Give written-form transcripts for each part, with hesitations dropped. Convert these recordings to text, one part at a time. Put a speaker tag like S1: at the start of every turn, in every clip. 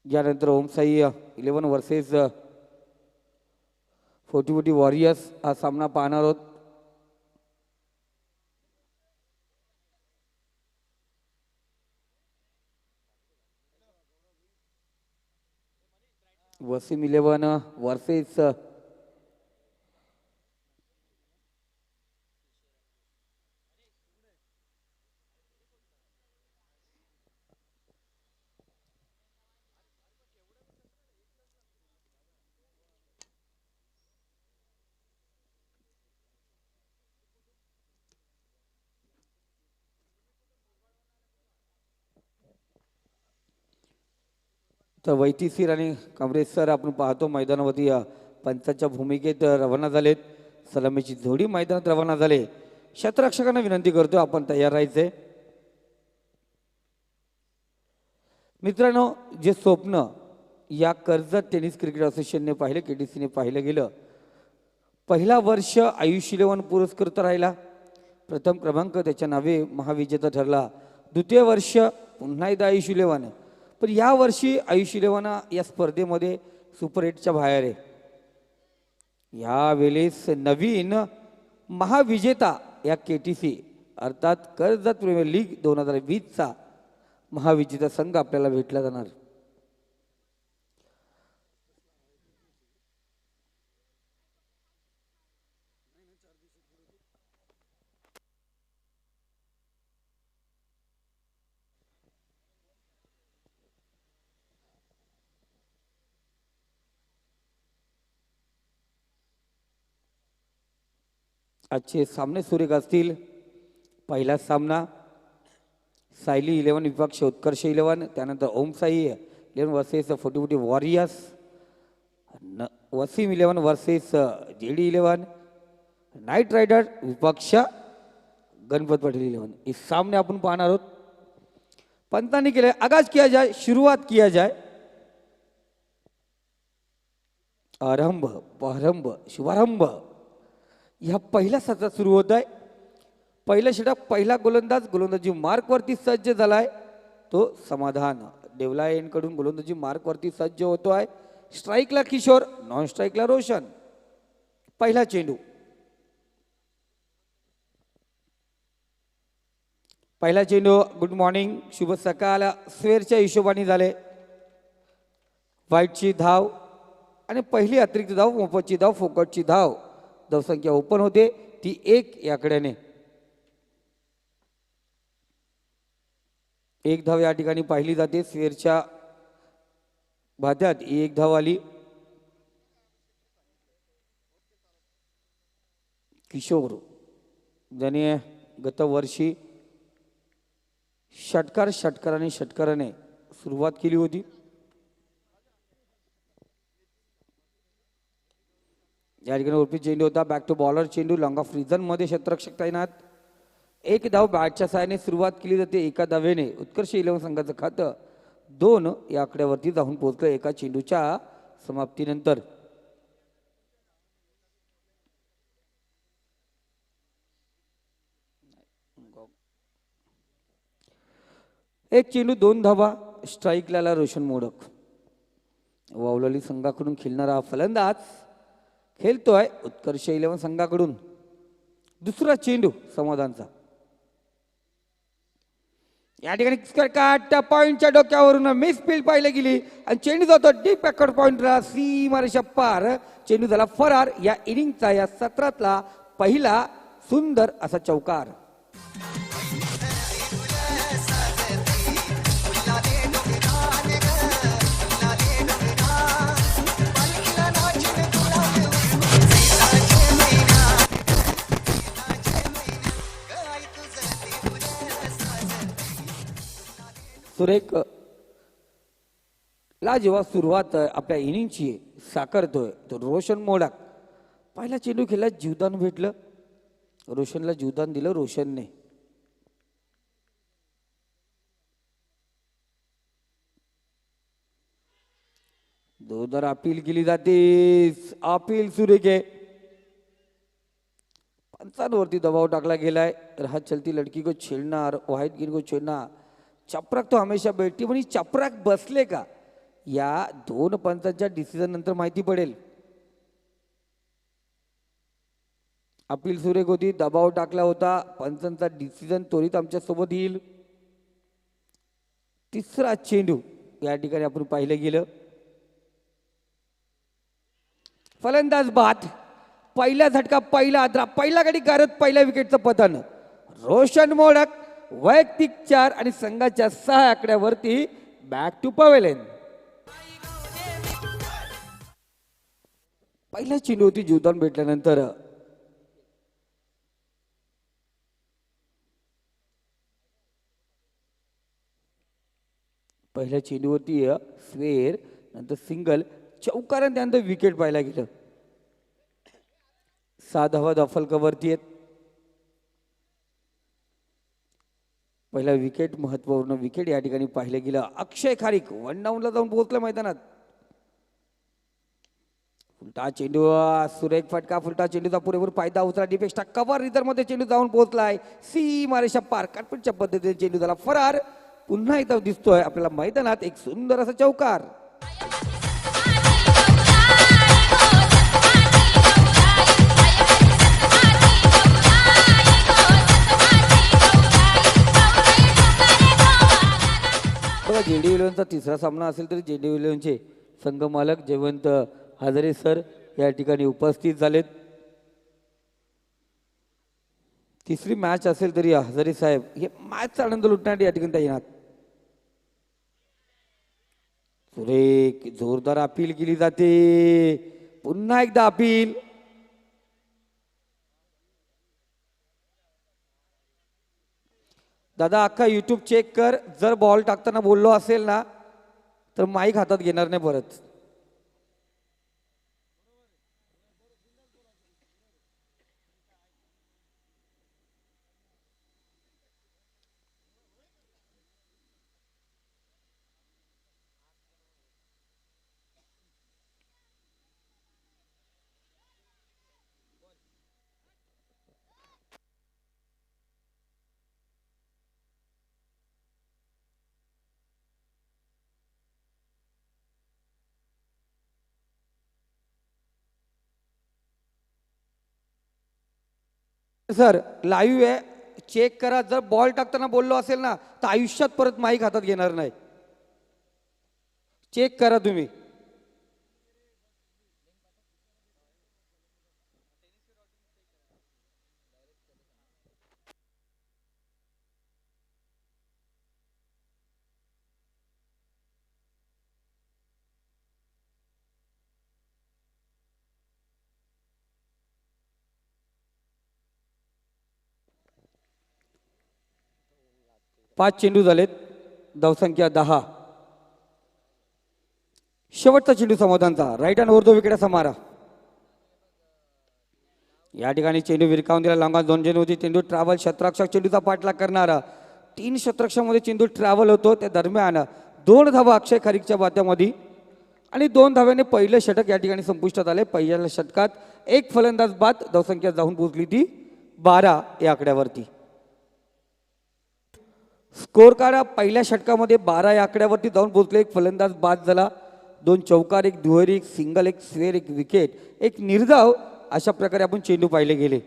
S1: यानंतर ओम Sai 11 versus 40 warriors हा सामना पाहणार आहोत. वसीम 11 वर्सेस तर वैतीसीर आणि कांबरेज सर आपण पाहतो मैदानावरती पंचांच्या भूमिकेत रवाना झालेत. सलामीची जोडी मैदानात रवाना झाले. क्षेत्ररक्षकांना विनंती करतो आपण तयार राहायचे. मित्रांनो, जे स्वप्न या कर्जत टेनिस क्रिकेट असोसिएशनने पाहिलं, KTCने पाहिलं गेलं. पहिला वर्ष आयुष 11 पुरस्कृत राहिला. प्रथम क्रमांक त्याच्या नावे महाविजेता ठरला. द्वितीय वर्ष पुन्हा एकदा आयुष 11. पण या वर्षी आयुष 11 या स्पर्धेमध्ये सुपर 8च्या बाहेर आहे. यावेळेस नवीन महाविजेता या KTC अर्थात कर्जत प्रीमियर लीग 2020चा महाविजेता संघ आपल्याला भेटला जाणार. आजचे सामने सुरेख असतील. पहिला सामना सायली 11 विपक्ष उत्कर्ष 11, त्यानंतर Om Sai 11 versus 40 warriors, Wasim 11 versus JD 11, knight rider विपक्ष गणपत पाटील 11. इस सामने आपण पाहणार आहोत. पंतांनी केले. आगाज किया जाए, शुरुआत किया जाए. आरंभ, प्रारंभ, शुभारंभ ह्या पहिल्या सत्रात सुरू होत आहे. पहिला षटक पहिला गोलंदाजी मार्कवरती सज्ज झालाय. तो समाधान देवलायनकडून गोलंदाजी मार्कवरती सज्ज होतोय. स्ट्राईकला किशोर, नॉन स्ट्राईकला रोशन. पहिला चेंडू, पहिला चेंडू. गुड मॉर्निंग, शुभ सकाळ. स्वेअरच्या हिशोबाने झाले. वाईटची धाव आणि पहिली अतिरिक्त धाव, मोफतची धाव, फोकटची धाव. धावसंख्या ओपन होते ती 1 या आकड्याने. एक धाव या ठिकाणी पाहिली जाते. स्वेअरच्या भात्यात 1 धाव आली. किशोर ज्याने गत वर्षी षटकाराने सुरुवात केली होती. या ठिकाणी उर्फी चेंडू होता. बॅक टू बॉलर चेंडू. लॉंग ऑफ रिझन मध्ये क्षेत्ररक्षक तैनात. 1 धाव बॅटच्या साहाय्याने सुरुवात केली जाते. एका धावेने उत्कर्ष 11 संघाचं खातं 2 या आकड्यावरती जाऊन पोहोचलं एका चेंडूच्या समाप्तीनंतर. एक चेंडू 2 धावा. स्ट्राईकला रोशन मोडक. वावलाली संघाकडून खेळणारा फलंदाज खेळतोय उत्कर्ष 11 संघाकडून. दुसरा चेंडू समाधानचा. या ठिकाणी काट पॉइंटच्या डोक्यावरून मिस फील्ड पाहिली गेली आणि चेंडू जातो डीप बॅकवर्ड पॉइंटला, सीमारेषा पार. चेंडू झाला फरार. या इनिंगचा या सत्रातला पहिला सुंदर असा चौकार. सुरेख ला जेव्हा सुरुवात आपल्या इनिंगची साकारतोय तो रोशन मोडक. पहिला चेंडू खेळला, जीवदान भेटलं. रोशनला जीवदान दिलं रोशनने. दोनदा अपील केली जाते. अपील सुरेख आहे. पंचांवरती दबाव टाकला गेलाय. राहत चलती लड़की को छेड़ना, व्हाइट गिर को छेड़ना. चपराक तो हमेशा बैठती, पण चपराक बसले का या दोन पंचांच्या डिसिजन नंतर माहिती पडेल. अपील सुरेख होती, दबाव टाकला होता, पंचांचा डिसिजन त्वरित आमच्या सोबत येईल. तिसरा चेंडू या ठिकाणी आपण पाहिलं गेलं. फलंदाज बाद. पहिला झटका, पहिला आद्रा, पहिला गडी गारत, पहिल्या विकेटचं पतन. रोशन मोडक वैयक्तिक 4 आणि संघाच्या 6 आकड्यावरती बॅक टू पवेलियन. पहिला चेंडू होती जीवदान भेटल्यानंतर पहिल्या चेंडूवरती स्वेर, नंतर सिंगल, चौकाराने त्यानंतर विकेट पाहायला गेलं. 6 धावा दफलकावरती आहेत. पहिला विकेट महत्वपूर्ण विकेट या ठिकाणी पाहिलं गेलं. अक्षय खारीक 1 डाऊनला जाऊन पोहोचलं मैदानात. फुलटा चेंडू, सुरेख फटका, फुलटा चेंडूचा पुरेपूर फायदा उचला. डिफेक्स्टा कव्हर रिझर मध्ये चेंडू जाऊन पोहोचलाय. सीमारेषा पार काटपीटच्या पद्धतीने चेंडू झाला फरार. पुन्हा एकदा दिसतोय आपल्याला मैदानात एक सुंदर असा चौकार. बघा, जेडी इलेव्हनचा तिसरा सामना असेल तरी जेडी इलेव्हनचे संघ मालक जयवंत हजारे सर या ठिकाणी उपस्थित झालेत. तिसरी मॅच असेल तरी हजारे साहेब हे मॅचचा आनंद लुटण्यासाठी या ठिकाणी येणार. सुरेख जोरदार अपील केली जाते. पुन्हा एकदा अपील. दादा अख्खा युट्यूब चेक कर. जर बॉल टाकताना बोललो असेल ना तर माईक हातात घेणार नाही परत. सर लाईव्ह आहे, चेक करा. जर बॉल टाकताना बोललो असेल ना तर आयुष्यात परत माईक हातात घेणार नाही. चेक करा तुम्ही. पाच चेंडू झालेत, धावसंख्या 10. शेवटचा चेंडू समाधानचा. Right hand over the wicket असा मारा. या ठिकाणी चेंडू विरकावून दिला. लांबा 2 चेंडू होती. चेंडू ट्रॅव्हल शतरक्षक चेंडूचा पाठलाग करणारा. 3 शतरक्षामध्ये चेंडू ट्रॅव्हल होतो. त्या दरम्यान 2 धावा अक्षय खारीकच्या बात्यामध्ये आणि 2 धाव्याने पहिलं षटक या ठिकाणी संपुष्टात आले. पहिल्या षटकात एक फलंदाज बाद. धावसंख्या जाऊन पोहोचली ती 12 या आकड्यावरती. स्कोर कार्ड पहिल्या षटकामध्ये 12 या आकड्यावरती जाऊन पोहोचले. एक फलंदाज बाद झाला. 2 चौकार, एक दुहेरी, एक सिंगल, एक स्वेर, एक विकेट, एक निर्धाव. अशा प्रकारे आपण चेंडू पाहिले गेले.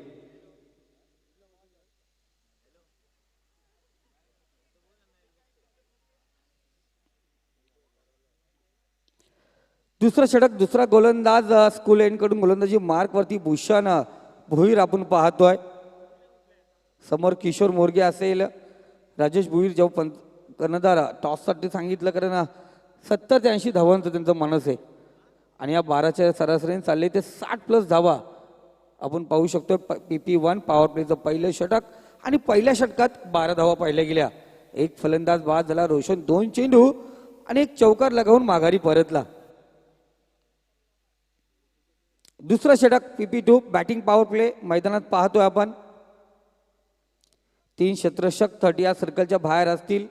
S1: दुसरं षटक, दुसरा गोलंदाज स्कूल एंड कडून गोलंदाजी मार्क वरती भूषण भोईर आपण पाहतोय. समोर किशोर मोरगे असेल. राजेश भोईर जेव्हा कर्णधार टॉससाठी सांगितलं कारण 70 ते 80 धावांचं त्यांचं मानस आहे आणि या 12च्या सरासरीने चालले ते 60+ धावा आपण पाहू शकतो. PP1 पॉवर प्लेचं पहिलं षटक आणि पहिल्या षटकात 12 धावा पाहिल्या गेल्या. एक फलंदाज बाद झाला. रोशन 2 चेंडू आणि एक चौकार लगावून माघारी परतला. दुसरा षटक PP2 बॅटिंग पॉवर प्ले मैदानात पाहतोय आपण. 3 शतरक्षक 30 या सर्कलच्या बाहेर असतील.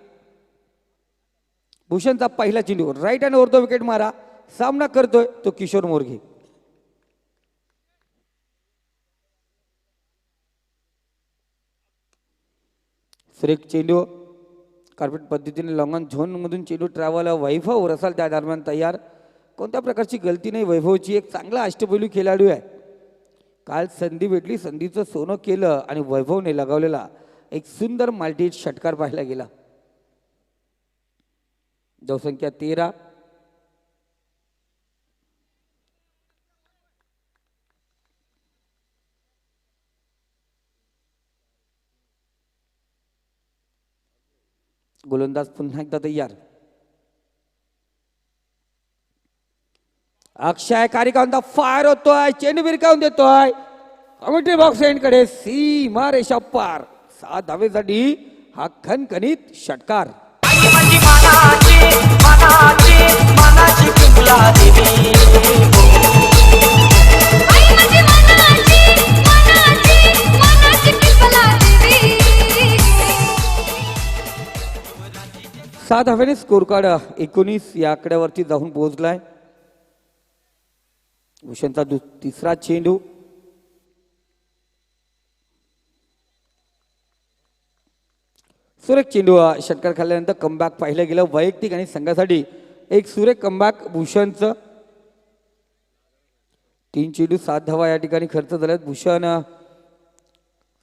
S1: भूषणचा पहिला चेंडू right hand over the wicket मारा. सामना करतोय तो किशोर मोरगे. सुरेख चेंडू कार्पेट पद्धतीने लॉंगॉन झोनमधून चेंडू ट्रॅव्हल वैभव रसाल त्या दरम्यान तयार. कोणत्या प्रकारची गलती नाही वैभवची. एक चांगला अष्टपैलू खेळाडू आहे. काल संधी भेटली, संधीचं सोनं केलं आणि वैभवने लगावलेला एक सुंदर माल्टी षटकार पाहायला गेला. धावसंख्या 13. गोलंदाज पुन्हा एकदा तयार. अक्षय कारिकांचा फायर होतोय, चेंडू भिरकावून देतोय कमिटी बॉक्स एंडकडे. सीमा रेषा पार. 7 धावेसाठी हा खणखणीत षटकार. सात धावेने स्कोर कार्ड 19 या आकड्यावरती जाऊन पोहोचलाय. भूषणचा तिसरा चेंडू. सुरेख चेंडू. षटकार खाल्ल्यानंतर कमबॅक पाहिलं गेलं. वैयक्तिक आणि संघासाठी एक सुरेख कमबॅक भूषणचं. 3 चेंडू 7 धावा या ठिकाणी खर्च झाल्यात. भूषण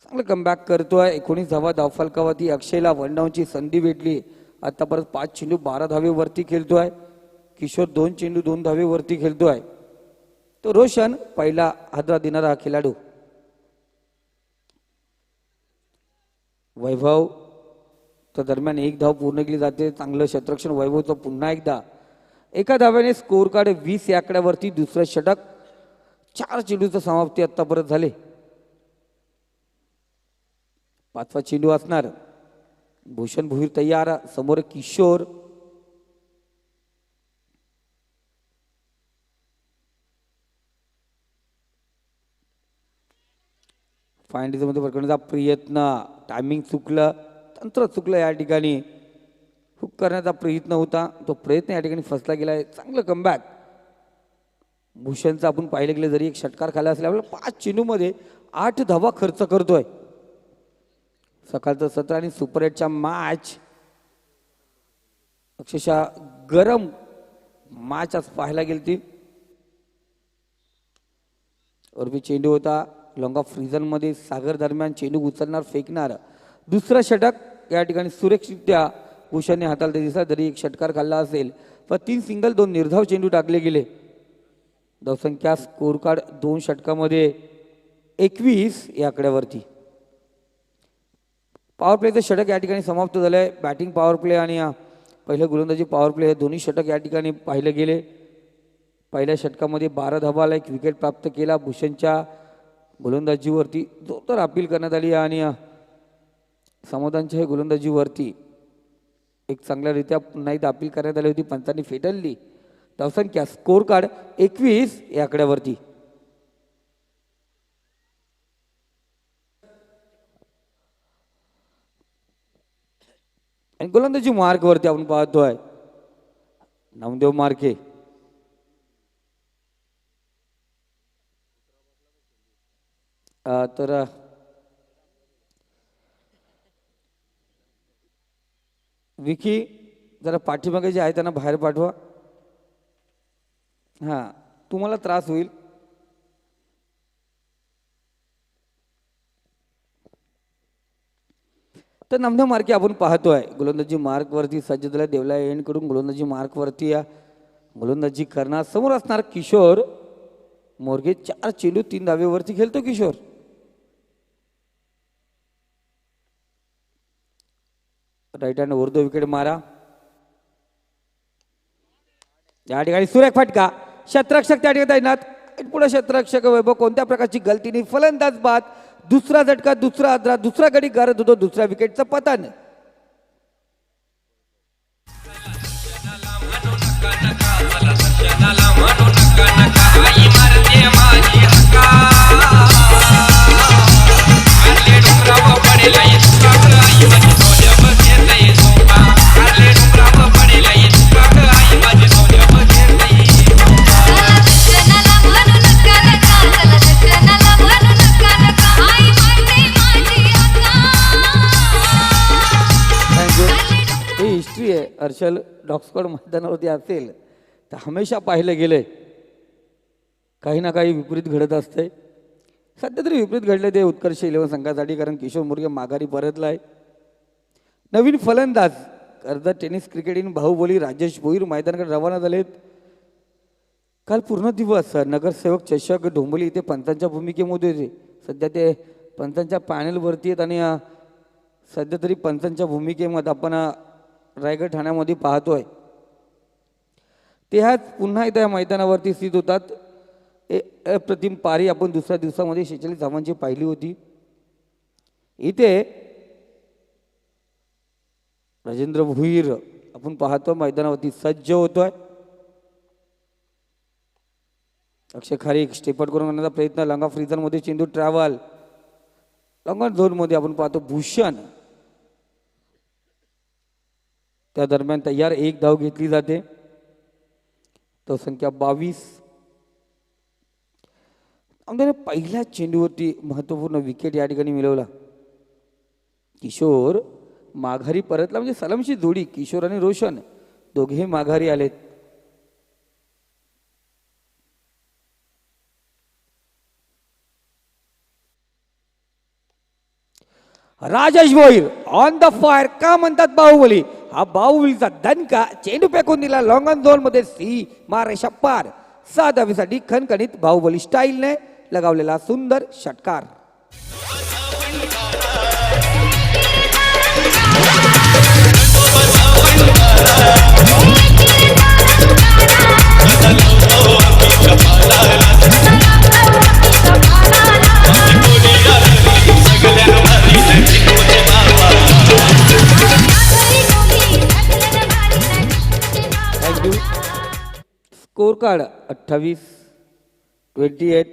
S1: चांगलं कमबॅक करतोय. 19 धावा धावफलकावरती. अक्षयला 1 डाऊनची संधी भेटली. आता परत 5 चेंडू 12 धावेवरती खेळतोय. किशोर 2 चेंडू 2 धावेवरती खेळतोय. तो रोशन पहिला हादरा देणारा हा खेळाडू. वैभव तर दरम्यान 1 धाव पूर्ण केली जाते. चांगलं क्षेत्ररक्षण वैभवचं. पुन्हा एकदा एका धाव्याने स्कोर कार्ड 20 या आकड्यावरती. दुसरं षटक. 4 चेंडूचं समाप्ती आतापर्यंत झाले. 5वा चेंडू असणार. भूषण भुईर तयार. समोर किशोर. फायनल मध्ये पकडण्याचा प्रयत्न. टायमिंग चुकलं, तंत्र चुकलं. या ठिकाणी हुक करण्याचा प्रयत्न होता, तो प्रयत्न या ठिकाणी फसला गेलाय. चांगलं कमबॅक भूषणचा आपण पाहिलं गेलं. जरी एक षटकार खाला असला आपल्याला 5 चेंडूमध्ये 8 धावा खर्च करतोय. सकाळचं सत्र आणि सुपर 8च्या मॅच अक्षरशः गरम मॅच आज पाहायला गेली. उर्वी चेंडू होता लॉंग ऑफ रिझन मध्ये. सागर दरम्यान चेंडू उचलणार, फेकणार. दुसरा षटक या ठिकाणी सुरक्षितरित्या भूषणने हाताळता दिसला. जरी एक षटकार खाल्ला असेल पण 3 सिंगल 2 निर्धाव चेंडू टाकले गेले. धावसंख्या स्कोर कार्ड 2 षटकामध्ये 21 या आकड्यावरती. पॉवर प्लेचं षटक या ठिकाणी समाप्त झालंय. बॅटिंग पॉवर प्ले आणि पहिलं गोलंदाजी पॉवर प्ले हे दोन्ही षटक या ठिकाणी पाहिले गेले. पहिल्या षटकामध्ये 12 धावाला एक विकेट प्राप्त केला. भूषणच्या गोलंदाजीवरती जोरदार अपील करण्यात आली आणि समाधानच्या हे गोलंदाजीवरती एक चांगल्यारीत्या पुन्हा एकदा अपील करण्यात आली होती. पंचांनी फेटाळली. धावसंख्या स्कोर कार्ड 21 या आकड्यावरती. आणि गोलंदाजी मार्कवरती आपण पाहतोय नामदेव मार्के. तर विकी जरा पाठीमागे जे आहे त्यांना बाहेर पाठवा. हां, तुम्हाला त्रास होईल. तर नामदेव मार्के आपण पाहतोय गोलंदाजी मार्कवरती सज्ज झाला. देवला एंड कडून गोलंदाजी मार्कवरती गोलंदाजी करणार. समोर असणार किशोर मोरगे. 4 चेंडू 3 धावेवरती खेळतो किशोर. राईट हँड उर्दू विकेट मारा. या ठिकाणी सुरेख फटका. क्षेत्ररक्षक त्या ठिकाणी तैनात. पुढे क्षेत्ररक्षक वैभव कोणत्या प्रकारची गलतीने. फलंदाज बाद. दुसरा झटका, दुसरा आदरा, दुसरा गडी गरज होतो. दुसऱ्या विकेटचं पतन. मार्शल डॉग मैदानावरती असेल तर हमेशा पाहिलं गेलंय काही ना काही विपरीत घडत असते. सध्या तरी विपरीत घडले ते उत्कर्ष 11 संघासाठी, कारण किशोर मुरगे माघारी परतलाय. नवीन फलंदाज कर्जत टेनिस क्रिकेट बाहुबली राजेश भोईर मैदानाकडे रवाना झालेत. काल पूर्ण दिवस नगरसेवक चषक डोंबिवली इथे पंचांच्या भूमिकेमध्ये होते. सध्या ते पंचांच्या पॅनलवरती आहेत आणि सध्या तरी पंचांच्या भूमिकेमध्ये आपण रायगड ठाण्यामध्ये पाहतोय. ते ह्याच पुन्हा एकदा या मैदानावरती स्थित होतात. अप्रतिम पारी आपण दुसऱ्या दिवसामध्ये 46 धावांची पाहिली होती. इथे राजेंद्र भुईर आपण पाहतो मैदानावरती सज्ज होतोय. अक्षय खारीक स्टेपट करून आणण्याचा प्रयत्न, लंगा फ्रीजरमध्ये चेंडू ट्रॅव्हल, लंगा झोनमध्ये आपण पाहतो भूषण. त्या दरम्यान तयार एक धाव घेतली जाते. तो संख्या 22. आमदार पहिल्या चेंडूवरती महत्त्वपूर्ण विकेट या ठिकाणी मिळवला. किशोर माघारी परतला, म्हणजे सलामची जोडी किशोर आणि रोशन दोघेही माघारी आलेत. Rajesh Bhoir on the fire का म्हणतात बाहुबली. हा बाहुबलीचा दणका चेंडू फेकून दिला लॉंग ऑन झोन मध्ये. सी मारेशा पार 6 धावेसाठी खणखणीत बाहुबली स्टाईलने लगावलेला सुंदर षटकार. Score card 28-28.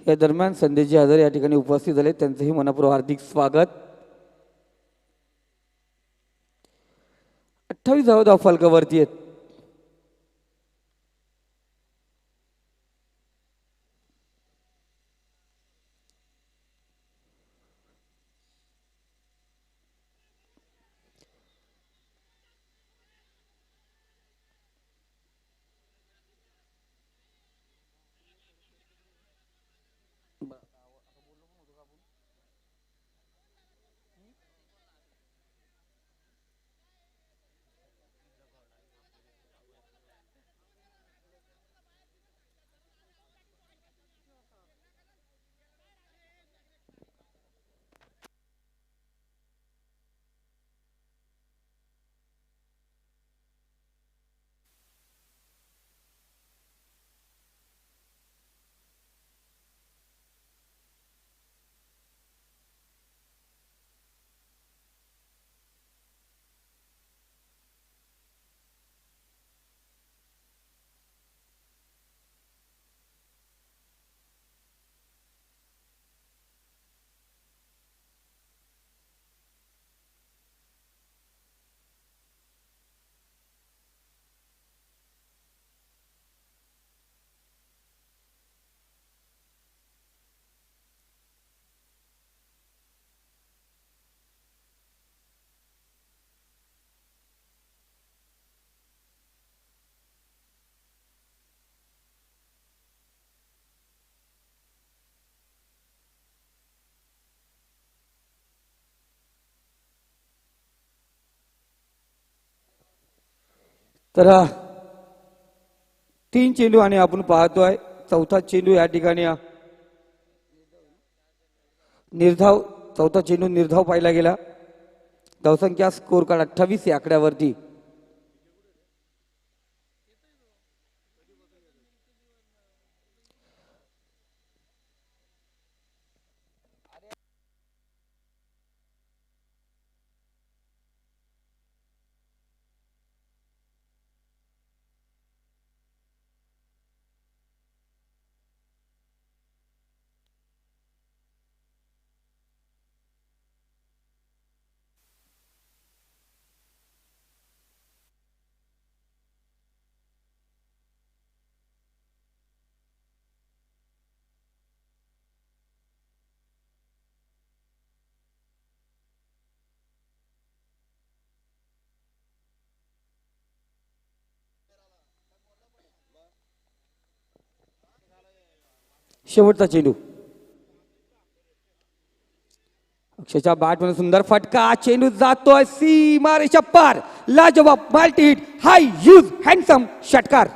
S1: या दरम्यान संदेशजी हजर या ठिकाणी उपस्थित झाले, त्यांचंही मनपूर्वक हार्दिक स्वागत. 28 धाव फलकावरती आहेत. तर 3 चेंडू आणि आपण पाहतोय चौथा चेंडू या ठिकाणी निर्धाव, चौथा चेंडू निर्धाव पाहिला गेला. धावसंख्या स्कोर कार्ड 28 या आकड्यावरती. शेवटचा चेंडू. अक्षयच्या बॅटमध्ये सुंदर फटका, चेंडू जातोय सीमारेषा पार. लाजवाब मल्टी हिट, हाय यूज हँडसम षटकार.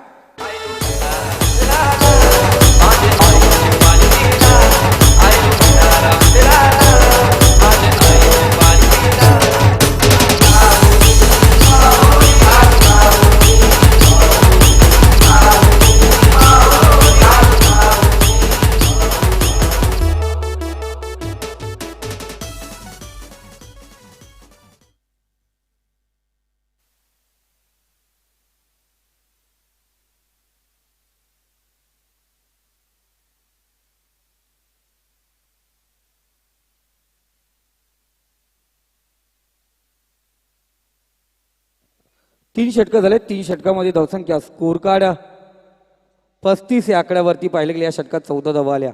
S1: तीन षटकं झाले. 3 षटकामध्ये धावसंख्या स्कोर कार्ड 35 या आकड्यावरती पाहिले गेले. या षटकात 14 धावा आल्या.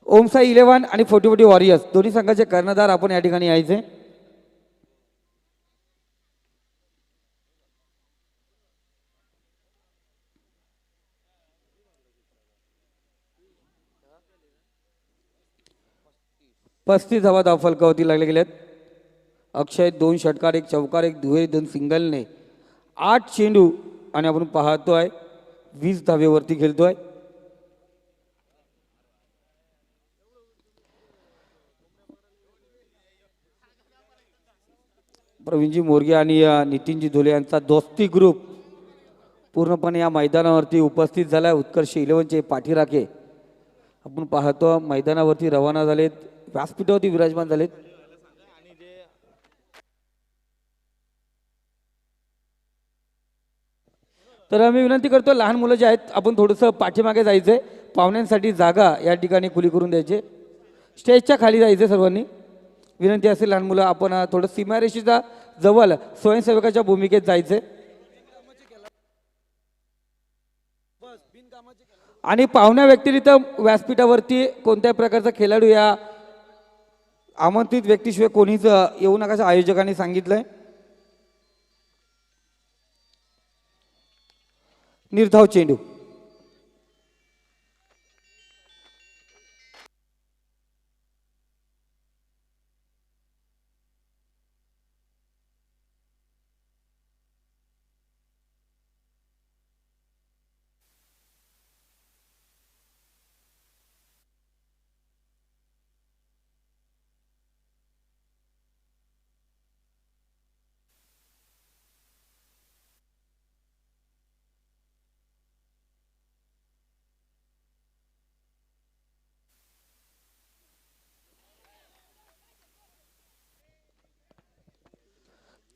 S1: ओमसाई 11 आणि 40 वॉरियर्स दोन्ही संघाचे कर्णधार आपण या ठिकाणी यायचे. पस्तीस धावा धावफलकावरती लागले गेलेत. अक्षय 2 षटकार, 1 चौकार, 1 दुहेरी, 2 सिंगलने 8 चेंडू आणि आपण पाहतोय 20 धावेवरती खेळतोय. प्रवीणजी मोरगे आणि नितीनजी धुले यांचा दोस्ती ग्रुप पूर्णपणे या मैदानावरती उपस्थित झाला. उत्कर्ष 11चे पाठीराखे आपण पाहतो मैदानावरती रवाना झालेत, व्यासपीठावरती विराजमान झालेत. तर आम्ही विनंती करतो लहान मुलं जे आहेत आपण थोडंसं पाठीमागे जायचंय. पाहुण्यांसाठी जागा या ठिकाणी खुली करून द्यायची. स्टेजच्या खाली जायचं सर्वांनी विनंती असेल. लहान मुलं आपण थोडं सीमारेषेच्या जवळ स्वयंसेवकाच्या भूमिकेत जायचे आणि पाहुण्या व्यतिरिक्त व्यासपीठावरती कोणत्याही प्रकारचा खेळाडू या आमंत्रित व्यक्तीशिवाय कोणीच येऊ नका असं आयोजकांनी सांगितलंय. निर्धाव चेंडू.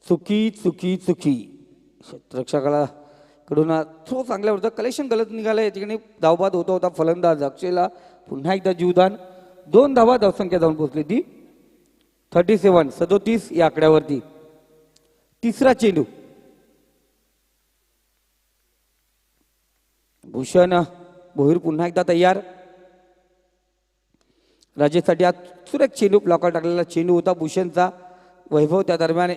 S1: चुकी चुकी चुकी क्षेत्ररक्षकाला कडून थ्रो चांगल्या होतं. कलेक्शन गलत निघालं. या ठिकाणी धावबाद होता होता फलंदाज अक्षयला पुन्हा एकदा जीवदान. 2 धावा धावसंख्या जाऊन पोहोचली ती 37 या आकड्यावरती. तिसरा चेंडू. भूषण भोईर पुन्हा एकदा तयार. राजेशसाठी हा सुरेख चेंडू ब्लॉकर टाकलेला चेंडू होता भूषणचा. वैभव त्या दरम्यान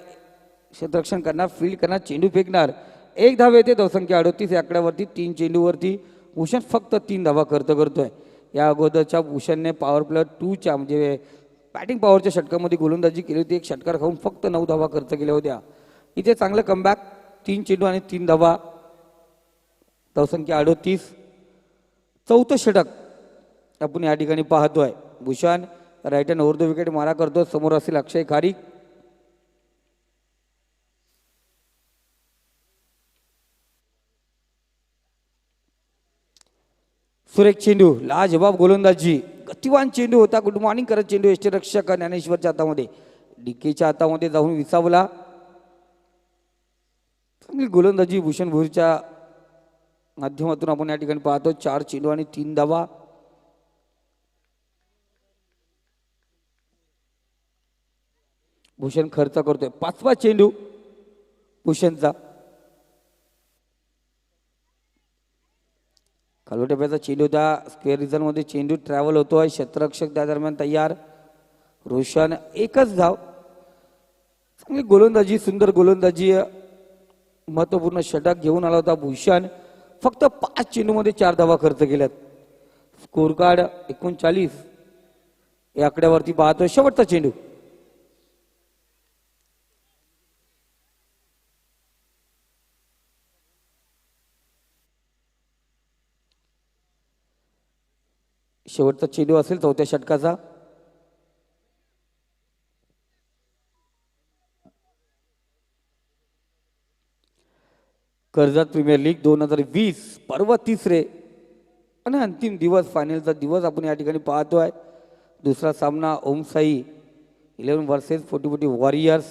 S1: क्षेत्ररक्षण करणार, फील्ड करणार, चेंडू फेकणार. 1 धाव येते. धावसंख्या 38 या आकड्यावरती. 3 चेंडूवरती भूषण फक्त 3 धावा करतोय. या अगोदरच्या भूषणने पॉवर प्ले 2च्या म्हणजे बॅटिंग पॉवरच्या षटकामध्ये गोलंदाजी केली होती. 1 षटकार खाऊन फक्त 9 धावा खर्च केल्या होत्या. इथे चांगलं कमबॅक. 3 चेंडू आणि 3 धावा. धावसंख्या 38. चौथं षटक आपण या ठिकाणी पाहतोय. Bhushan right hand over the wicket मारा करतो. समोर असेल अक्षय खारीक. सुरेख चेंडू, लाजवाब गोलंदाजी, गतिवान चेंडू होता. गुड मॉर्निंग करत चेंडू यष्टीरक्षक ज्ञानेश्वरच्या हातामध्ये, डीकेच्या हातामध्ये जाऊन विसावला. चांगली गोलंदाजी भूषण भोईरच्या माध्यमातून आपण या ठिकाणी पाहतो. 4 चेंडू आणि 3 धावा. भूषण खर्च करतोय. 5वा चेंडू भूषणचा. खालवटप्प्याचा चेंडू त्या स्क्वेअर रिझन मध्ये चेंडू ट्रॅव्हल होतोय. क्षेत्ररक्षक त्या दरम्यान तयार. रोशन एकच धाव. चांगली गोलंदाजी, सुंदर गोलंदाजी, महत्वपूर्ण षटक घेऊन आला होता भूषण. फक्त 5 चेंडूमध्ये 4 धावा खर्च केल्यात. स्कोर कार्ड 39 या आकड्यावरती पाहतोय. शेवटचा चेंडू. शेवटचा चेंडू असेल 4थ्या षटकाचा. कर्जत प्रीमियर लीग 2020 पर्व 3रे आणि अंतिम दिवस, फायनलचा दिवस आपण या ठिकाणी पाहतोय. दुसरा सामना ओम साई 11 वर्सेस 40 वॉरियर्स.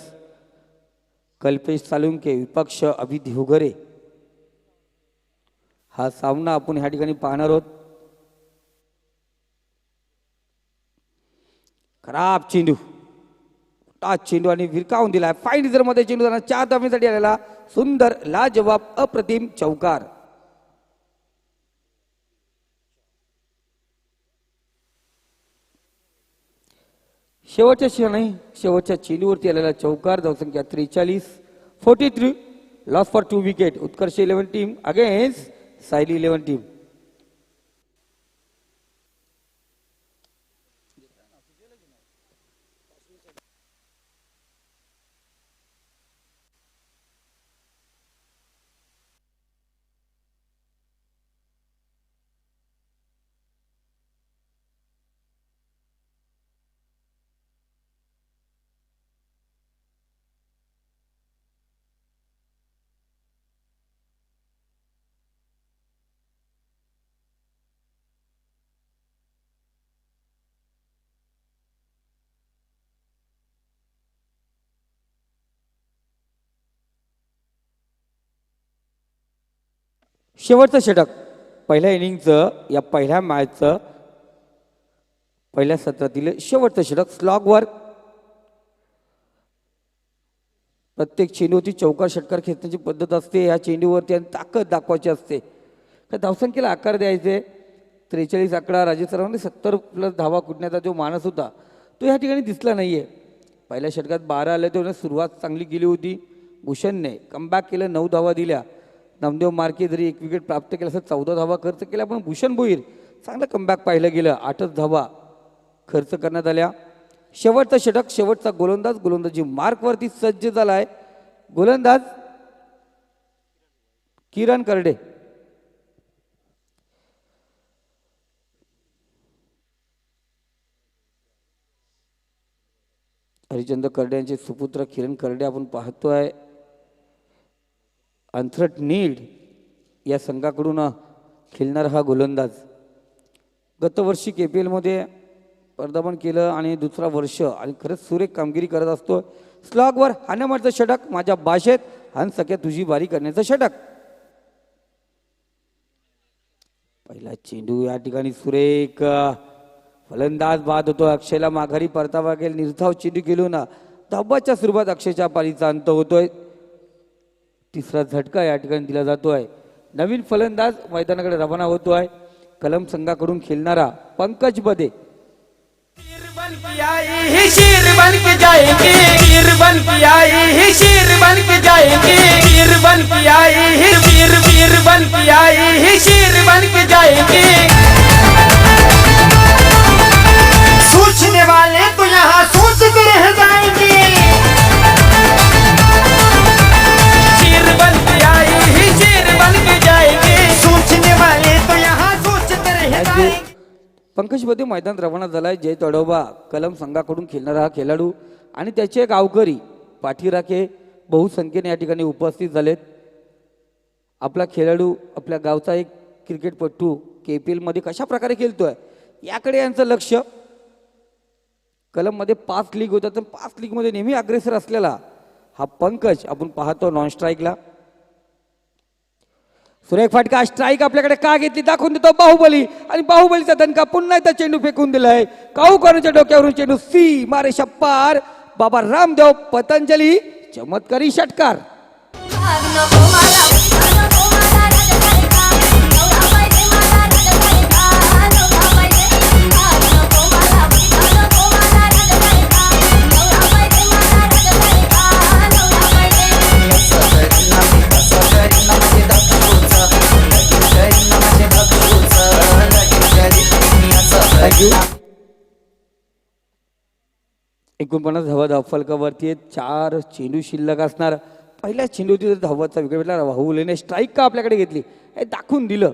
S1: कल्पेश सालुंके विपक्ष अभि देवघरे. हा सामना आपण या ठिकाणी पाहणार आहोत. खराब चेंडू, टाच चेंडू आणि विरकावून दिलाय. फाईन रिझर मध्ये चेंडू जाणार. 4 धावेसाठी आलेला सुंदर, लाजवाब, अप्रतिम चौकार. शेवटच्या चेंडूवरती आलेला चौकार. धावसंख्या 43. 43 loss for 2 wicket. Utkarsh 11 team against Sayali 11 team. शेवटचं षटक पहिल्या इनिंगचं, या पहिल्या मॅचचं, पहिल्या सत्रातील शेवटचं षटक. स्लॉगवर प्रत्येक चेंडूवरती चौकार षटकार खेचण्याची पद्धत असते. या चेंडूवरती ताकद दाखवायची असते. तर धावसंख्येला आकार द्यायचे. 43 आकडा. राजेश सरांनी 70+ धावा कुटण्याचा जो मानस होता तो या ठिकाणी दिसला नाहीये. पहिल्या षटकात 12 आले, तेव्हा सुरुवात चांगली केली होती. भूषणने कमबॅक केलं, 9 धावा दिल्या. नामदेव मार्के जरी 1 विकेट प्राप्त केलं असं 14 धावा खर्च केल्या, पण भूषण भोईर चांगलं कमबॅक पाहिलं गेलं. 8च धावा खर्च करण्यात आल्या. शेवटचं षटक, शेवटचा गोलंदाज गोलंदाजी मार्कवरती सज्ज झालाय. गोलंदाज किरण करडे. हरिचंद्र करडे यांचे सुपुत्र किरण करडे आपण पाहतोय. अंथरट नीड या संघाकडून खेळणारा हा गोलंदाज. गतवर्षी KPL मध्ये पदार्पण केलं आणि दुसरा वर्ष आणि खरंच सुरेख कामगिरी करत असतो. स्लॉगवर हाण्यामारचं षटक. माझ्या भाषेत हन सख्या तुझी बारी करण्याचं षटक. पहिला चेंडू या ठिकाणी सुरेख फलंदाज बाद होतो. अक्षयला माघारी परतावा गेल. निर्धाव चेंडू गेलो ना. धाबाच्या सुरुवात अक्षयच्या पारीचा अंत होतोय. तिसरा झटका या ठिकाणी दिला जातोय. नवीन फलंदाज मैदानाकडे रवाना होतोय. कलम संघाकडून खेळणारा पंकज बदे.
S2: शेर बन के आई है, शेर बन के जाएंगे, शेर बन के आई है, शेर बन के जाएंगे, शेर बन के आई है, वीर वीर बन के आई है, शेर बन के जाएंगे। सोचने वाले तो यहाँ सोच के रह जाएंगे। शेर बन के आई है, शेर बन के जाएंगे, सोचने वाले तो यहाँ सोचते रह जाएंगे।
S1: पंकज बदे मैदान रवाना झालाय. जय तडोबा कलम संघाकडून खेळणारा हा खेळाडू आणि त्याचे गावकरी पाठीराखे बहुसंख्येने या ठिकाणी उपस्थित झालेत. आपला खेळाडू, आपल्या गावचा एक क्रिकेटपटू KPL मध्ये कशा प्रकारे खेळतोय याकडे यांचं लक्ष. कलममध्ये 5 लीग होतात, तर 5 लीगमध्ये नेहमी अग्रेसर असलेला हा पंकज आपण पाहतो नॉन स्ट्राईकला. सुरेख फटका. स्ट्राईक आपल्याकडे का घेतली दाखवून देतो बाहुबली, आणि बाहुबलीचा दणका पुन्हा एकदा चेंडू फेकून दिलाय. काऊकरांच्या डोक्यावरून चेंडू सी मारे शप्पार. बाबा रामदेव पतंजली चमत्कारी षटकार. थँक्यू. 49 धावा धावफलकावरती आहेत. 4 चेंडू शिल्लक असणार. पहिल्या चेंडूवरती धावाचा विकेट भेटला. बाहुबलीने स्ट्राईक का आपल्याकडे घेतली हे दाखवून दिलं.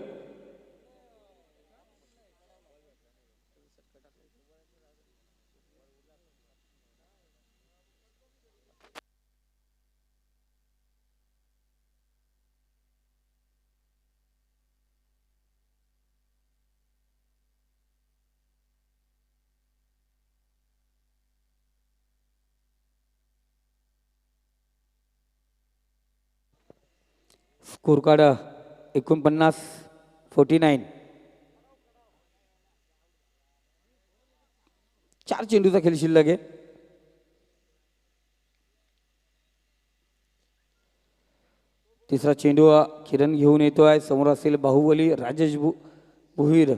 S1: Score card 49-49. 4 चेंडूचा खेळ शिल्लक आहे. तिसरा चेंडू किरण घेऊन येतोय. समोर असेल बाहुबली राजेश भोईर.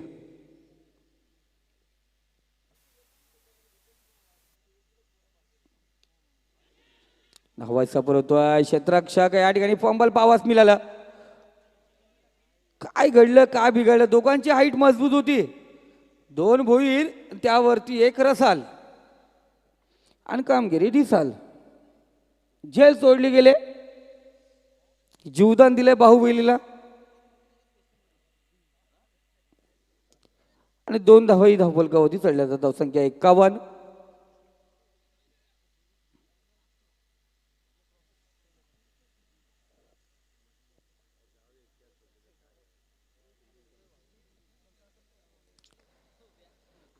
S1: धावायचा परतोय क्षेत्ररक्षक. या ठिकाणी फंबल पावास मिळाला. काय घडलं काय बिघडलं. दोघांची हाईट मजबूत होती. 2 भोईर त्यावरती 1 रसाल आणि कामगिरी ढिसाल. झेल सोडली गेले. जीवदान दिले बाहुबलीला आणि 2 धावाही धावफलकावरती चढल्या जातात. धावसंख्या 51.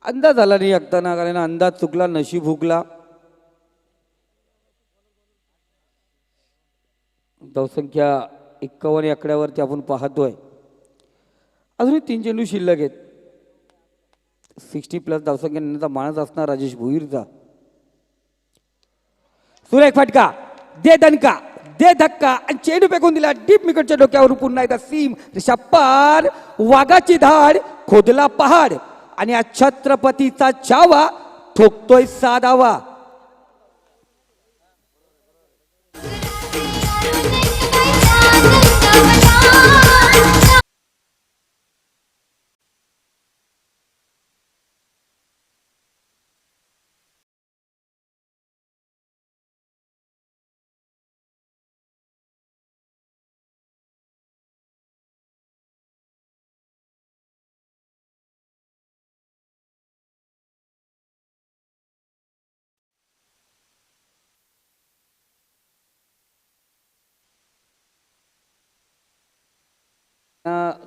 S1: अंदाज आला नाही ऐकताना, कारण अंदाज चुकला, नशीब हुकला. धावसंख्या 51 या आकड्यावरती आपण पाहतोय. अजूनही 3 चेंडू शिल्लक आहेत. 60+ धावसंख्या नेण्याचा मानस असणार राजेश भोईरचा. सुरेख फटका. दे दणका, दे धक्का आणि चेंडू फेकून दिला डीप मिकडच्या डोक्यावर. पुन्हा एकदा सीम रिषप्पार. वाघाची धाड खोदला पहाड आणि या छत्रपतीचा चावा ठोकतोय साधावा.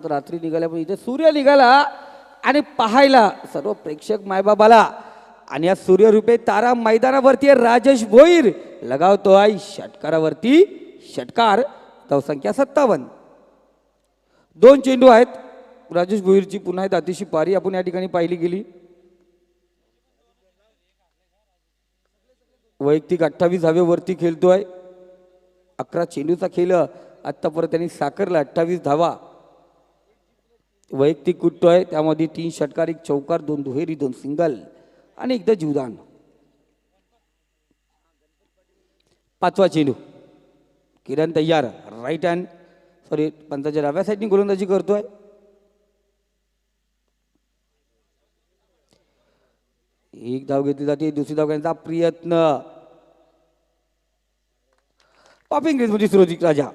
S1: रात्री निघाल्या पण इथे सूर्य निघाला आणि पाहायला सर्व प्रेक्षक मायबाबाला. आणि या सूर्यरूपे तारा मैदानावरती राजेश भोईर लगावतोय षटकारावरती षटकार. धावसंख्या 57. 2 चेंडू आहेत राजेश भोईरची. पुन्हा एकदा अतिशय पारी आपण या ठिकाणी पाहिली गेली. वैयक्तिक 28 धावेवरती खेळतोय. 11 चेंडूचा खेळ आतापर्यंत त्यांनी साकारला. 28 धावा. वैयक्तिक कुटतोय त्यामध्ये 3 षटकार, 1 चौकार, 2 दुहेरी, 2 सिंगल आणि एकदा जीवदान. 5वा चेंडू. किरण तयार. राईट हँड पंचाच्या डाव्या साईडनी गोलंदाजी करतोय. एक धाव घेतली जाते. दुसरी धाव घेण्याचा प्रयत्न. पॉपिंग ग्रीजमध्ये सुरजित राजा.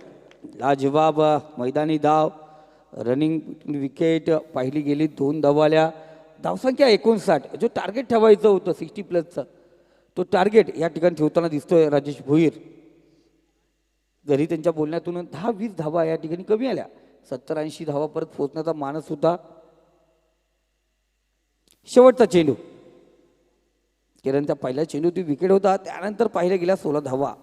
S1: लाजवाब मैदानी धाव. रनिंग विकेट पाहिली गेली. 2 धावा आल्या. धावसंख्या 59. जो टार्गेट ठेवायचं होतं 60+चा तो टार्गेट या ठिकाणी ठेवताना दिसतोय राजेश भोईर. जरी त्यांच्या बोलण्यातून 10-20 धावा या ठिकाणी कमी आल्या. 70-80 धावा परत पोहोचण्याचा मानस होता. शेवटचा चेंडू. किरणच्या पहिल्या चेंडूत विकेट होता. त्यानंतर पाहिल्या गेल्या 16 धावा.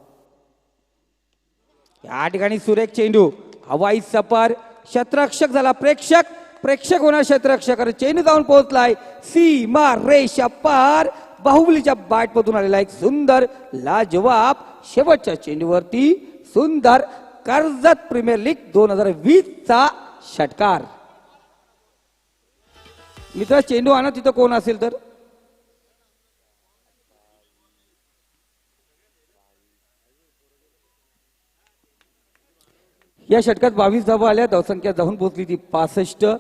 S1: या ठिकाणी सुरेख चेंडू. हवाई सपार. क्षेत्ररक्षक झाला प्रेक्षक. प्रेक्षक होणार क्षेत्ररक्षक. चेंडू जाऊन पोहोचलाय सीमा रेषा पार. बाहुबलीच्या बॅट मधून आलेला एक सुंदर लाजवाब शेवटच्या चेंडूवरती सुंदर कर्जत प्रीमियर लीग 2020 चा षटकार. मित्र चेंडू आणा तिथं कोण असेल तर. या षटकात 22 धावा आल्या. धावसंख्या जाऊन पोहोचली ती 65.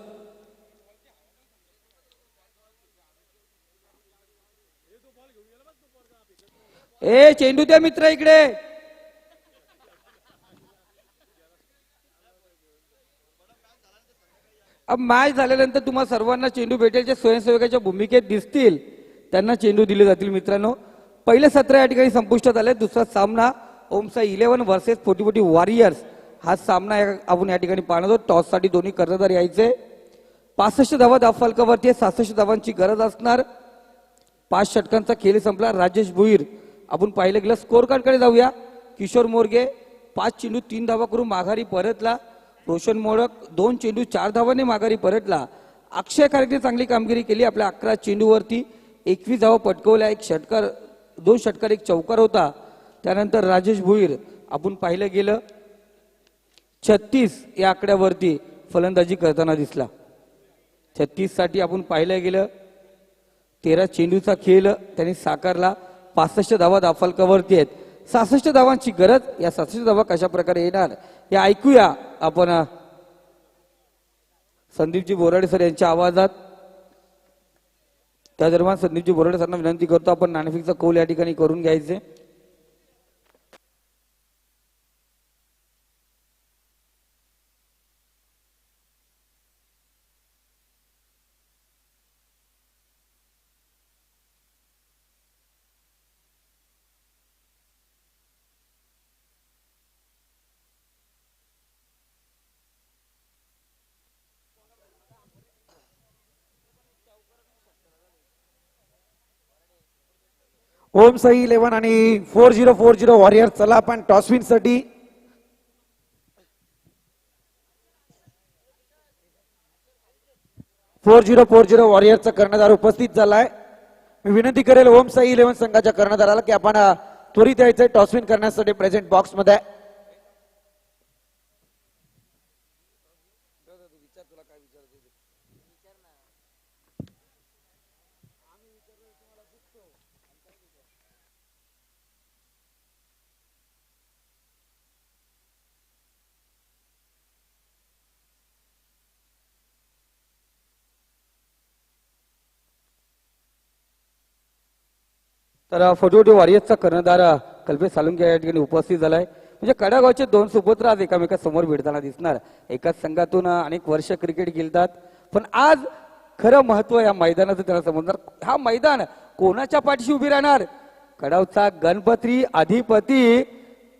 S1: ए चेंडू द्या मित्र इकडे. अब मॅच झाल्यानंतर तुम्हा सर्वांना चेंडू भेटेल जे स्वयंसेवकाच्या भूमिकेत दिसतील त्यांना चेंडू दिले जातील. मित्रांनो पहिले सत्र या ठिकाणी संपुष्टात आले. दुसरा सामना ओमसाई 11 वर्सेस 40 वॉरियर्स हा सामना आपण या ठिकाणी पाहणार. टॉस साठी दोन्ही कर्णधार यायचे. 65 धावा धावफलकावरती 66 धावांची गरज असणार. 5 षटकांचा खेळ संपला. राजेश भोईर आपण पाहिलं गेलं स्कोर कार्डकडे जाऊया. किशोर मोरगे 5 चेंडू 3 धावा करून माघारी परतला. रोशन मोडक 2 चेंडू 4 धावांनी माघारी परतला. अक्षय खारेने चांगली कामगिरी केली. आपल्या 11 चेंडूवरती 21 धावा पटकवल्या. एक षटकार 2 षटकार एक चौकार होता. त्यानंतर राजेश भोईर आपण पाहिलं गेलं 36 या आकड्यावरती फलंदाजी करताना दिसला. 36 साठी आपण पाहिलं गेलं 13 चेंडूचा खेळ त्यांनी साकारला. 65 धावा धावफलकावरती आहेत. 66 धावांची गरज. या 66 धावा कशा प्रकारे येणार हे ऐकूया आपण संदीपजी बोराडे सर यांच्या आवाजात. त्या दरम्यान संदीपजी बोराडे सरांना विनंती करतो आपण नाणेफेकचा कौल या ठिकाणी करून घ्यायचे.
S3: ओम साई 11 आणि 4040 वॉरियर. चला आपण टॉस विन साठी वॉरियरचा कर्णधार उपस्थित झालाय. मी विनंती करेल ओम साई 11 संघाच्या कर्णधाराला की आपण त्वरित यायचंय टॉस विन करण्यासाठी प्रेझेंट बॉक्स मध्ये.
S1: तर 40 वॉरियर्सचा कर्णधार कल्पेश सालुंके या ठिकाणी उपस्थित झालाय. म्हणजे कडागावचे 2 सुपुत्र आज एकामेकासमोर भिडताना दिसणार. एकाच संघातून अनेक वर्ष क्रिकेट खेळतात. पण आज खरं महत्व या मैदानाचं त्यांना समजणार. हा मैदान कोणाच्या पाठीशी उभी राहणार. कडावचा गणपती अधिपती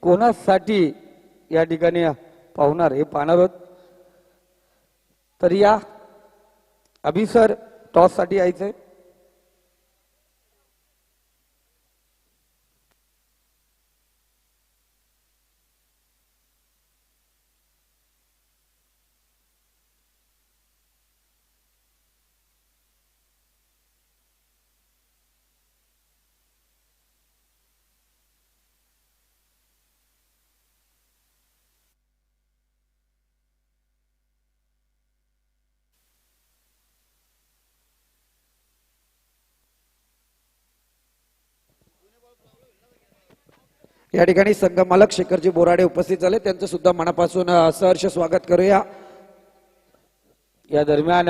S1: कोणासाठी या ठिकाणी पाहुणार हे पाहणार आहोत. तर या अभिसर टॉस साठी यायचंय.
S3: या ठिकाणी संघ मालक शेखरजी बोराडे उपस्थित झाले. त्यांचं सुद्धा मनापासून सहर्ष स्वागत करूया.
S1: या दरम्यान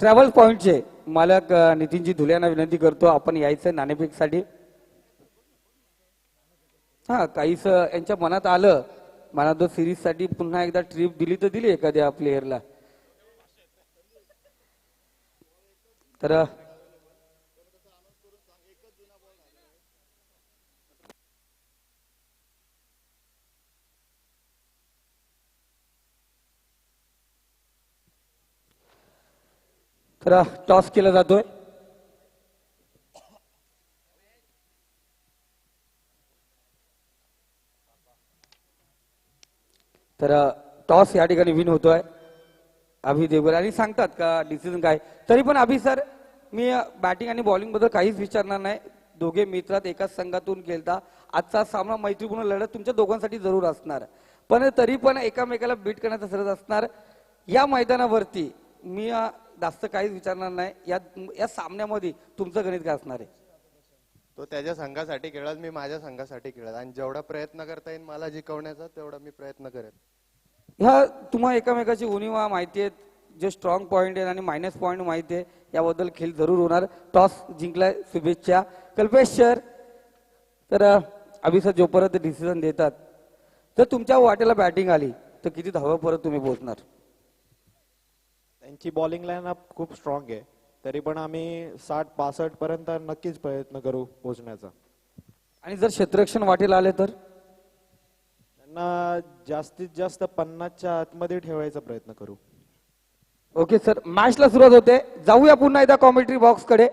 S1: ट्रॅव्हल पॉइंटचे मालक नितीनजी धुले यांना विनंती करतो आपण यायचं नाणेफेकसाठी. हा काहीच यांच्या मनात आलं मला सिरीज साठी पुन्हा एकदा ट्रिप दिली तर दिली एखाद्या प्लेयरला. तर टॉस केला जातोय. तर टॉस या ठिकाणी विन होतोय. अभि देवगड आणि सांगतात का डिसिजन काय. तरी पण अभि सर, मी बॅटिंग आणि बॉलिंग बद्दल काहीच विचारणार नाही. दोघे मित्रात एकाच संघातून खेळता. आजचा सामना मैत्रीपूर्ण लढत तुमच्या दोघांसाठी जरूर असणार, पण तरी पण एकामेकाला बीट करण्याचा सरस असणार. या मैदानावरती मी जास्त काहीच विचारणार नाही. या सामन्यामध्ये तुमचं गणित काय असणार आहे?
S4: तो त्याच्या संघासाठी खेळत, मी माझ्या संघासाठी खेळत, आणि जेवढा प्रयत्न करता येईल मला जिंकवण्याचा तेवढा मी प्रयत्न करेन.
S1: ह्या तुम्हाला एकामेकाची उणीवा माहिती आहेत, जे स्ट्रॉंग पॉईंट आहेत आणि मायनस पॉईंट माहिती आहे, याबद्दल खेळ जरूर होणार. टॉस जिंकलाय, शुभेच्छा. कल्पेश सर, तर अभि सर जोपर्यंत डिसिजन देतात, तर तुमच्या वाटेला बॅटिंग आली तर किती धावा परत तुम्ही पोहोचणार?
S5: त्यांची बॉलिंग लाईनअप खूप स्ट्रॉंग आहे, तरी पण आम्ही 60-65 पर्यंत नक्कीच प्रयत्न करू पोहोचण्याचा.
S1: आणि जर क्षेत्ररक्षण वाटेला आले तर
S5: त्यांना जास्तीत जास्त 50च्या आतमध्ये ठेवायचा प्रयत्न करू.
S1: ओके सर, मॅचला सुरुवात होते. जाऊया पुन्हा एकदा कॉमेंट्री बॉक्सकडे,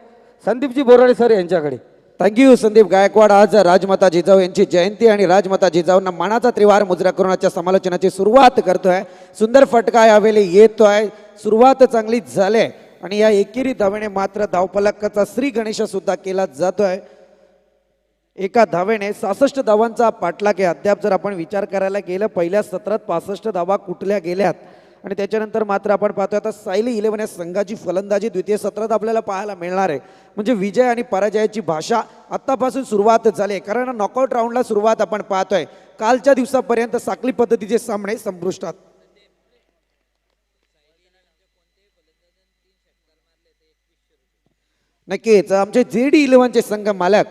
S1: संदीपजी बोराडे सर यांच्याकडे.
S3: थँक्यू संदीप गायकवाड. आज राजमाता जिजाऊ यांची जयंती आणि राजमाता जिजाऊंना मानाचा त्रिवार मुजरा करून आजच्या समालोचनाची सुरुवात करतोय. सुंदर फटका यावेळी येतोय, सुरुवात चांगली झाली आणि या एकेरी धावेने मात्र धावफलकाचा श्री गणेश सुद्धा केला जातोय. एका धावेने 66 धावांचा पाठलाग आहे. अद्याप जर आपण विचार करायला गेलं, पहिल्या सत्रात 65 धावा कुठल्या गेल्यात आणि त्याच्यानंतर मात्र आपण पाहतोय आता सायली 11 या संघाची फलंदाजी द्वितीय सत्रात आपल्याला पाहायला मिळणार आहे. म्हणजे विजय आणि पराजयाची भाषा आत्तापासून सुरुवात झाली आहे, कारण नॉकआउट राऊंडला सुरुवात आपण पाहतोय. कालच्या दिवसापर्यंत साखळी पद्धतीचे सामने संपुष्टात. नक्कीच आमचे JD11 चे संघ मालक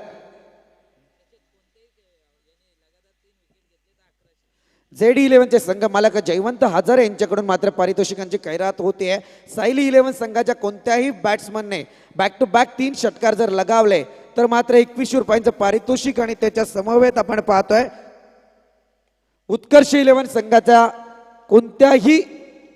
S3: JD11 चे संघ मालक जयवंत हजारे यांच्याकडून मात्र पारितोषिकांची खैरात होते. सायली 11 संघाच्या कोणत्याही बॅट्समनने बॅक टू बॅक 3 षटकार जर लगावले तर मात्र 2100 रुपयांचं पारितोषिक आणि त्याच्या समवेत आपण पाहतोय उत्कर्ष 11 संघाच्या कोणत्याही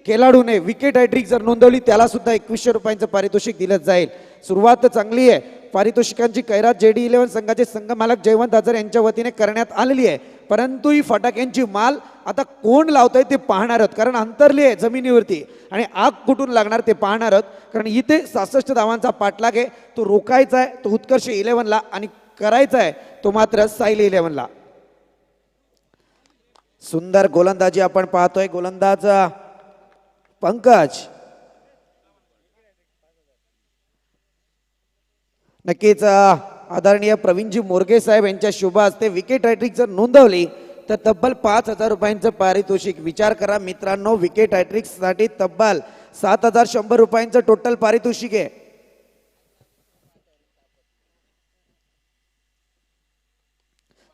S3: खेळाडूने विकेट हॅट्रिक जर नोंदवली त्याला सुद्धा 2100 रुपयांचं पारितोषिक दिलं जाईल. सुरुवात चांगली आहे. पारितोषिकांची खैरात JD11 संघाचे संघ मालक जयवंत हजारे यांच्या वतीने करण्यात आलेली आहे, परंतु ही फटाक्यांची माल आता कोण लावतंय ते पाहणार आहोत, कारण अंतरली आहे जमिनीवरती आणि आग कुठून लागणार ते पाहणार आहोत. कारण इथे 66 धावांचा पाठलाग आहे, तो रोखायचा आहे तो उत्कर्ष 11ला आणि करायचा आहे तो मात्र सायली 11ला. सुंदर गोलंदाजी आपण पाहतोय. गोलंदाज पंकज नक्कीच आदरणीय प्रवीणजी मोरगे साहेब यांच्या शुभ हस्ते विकेट हॅट्रिक जर नोंदवली तर तब्बल 5000 रुपयांचं पारितोषिक. विचार करा मित्रांनो, विकेट हॅट्रिक साठी तब्बल 7100 रुपयांचं टोटल पारितोषिक आहे.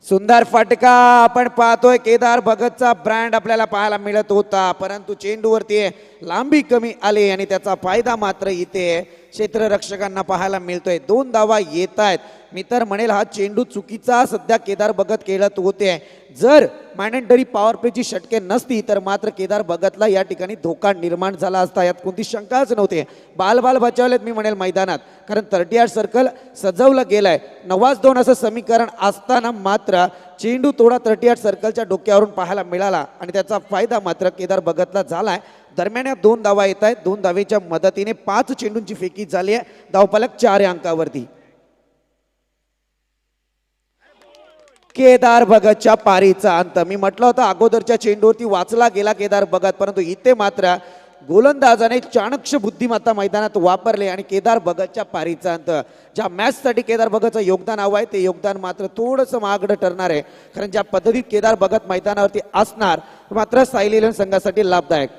S3: सुंदर फटका आपण पाहतोय. केदार भगतचा ब्रँड आपल्याला पाहायला मिळत होता, परंतु चेंडूवरती लांबी कमी आली आणि त्याचा फायदा मात्र इथे क्षेत्ररक्षकांना पाहायला मिळतोय. 2 धावा येत आहेत. मी तर म्हणेल हा चेंडू चुकीचा सध्या केदार भगत खेळत होते. जर मॅनेंटरी पॉवर प्लेची षटके नसती तर मात्र केदार भगतला या ठिकाणी धोका निर्माण झाला असता, यात कोणती शंकाच नव्हती. बाल बचावलेत मी म्हणेल मैदानात, कारण 38 सर्कल सजवलं गेलंय. 92 असं समीकरण असताना मात्र चेंडू थोडा 38 सर्कलच्या डोक्यावरून पाहायला मिळाला आणि त्याचा फायदा मात्र केदार भगतला झालाय. दरम्यान या 2 धावा येत आहेत. 2 धावेच्या मदतीने 5 चेंडूंची फेकी झाली आहे. धावफलक 4 अंकावरती. केदार भगतच्या पारीचा अंत. मी म्हटलं होतं अगोदरच्या चेंडूवरती वाचला गेला केदार भगत, परंतु इथे मात्र गोलंदाजाने चाणक्ष बुद्धिमत्ता मैदानात वापरले आणि केदार भगतच्या पारीचा अंत. ज्या मॅचसाठी केदार भगतचं योगदान हवं आहे ते योगदान मात्र थोडंसं महागडं ठरणार आहे, कारण ज्या पद्धतीत केदार भगत मैदानावरती असणार मात्र सायली 11 संघासाठी लाभदायक.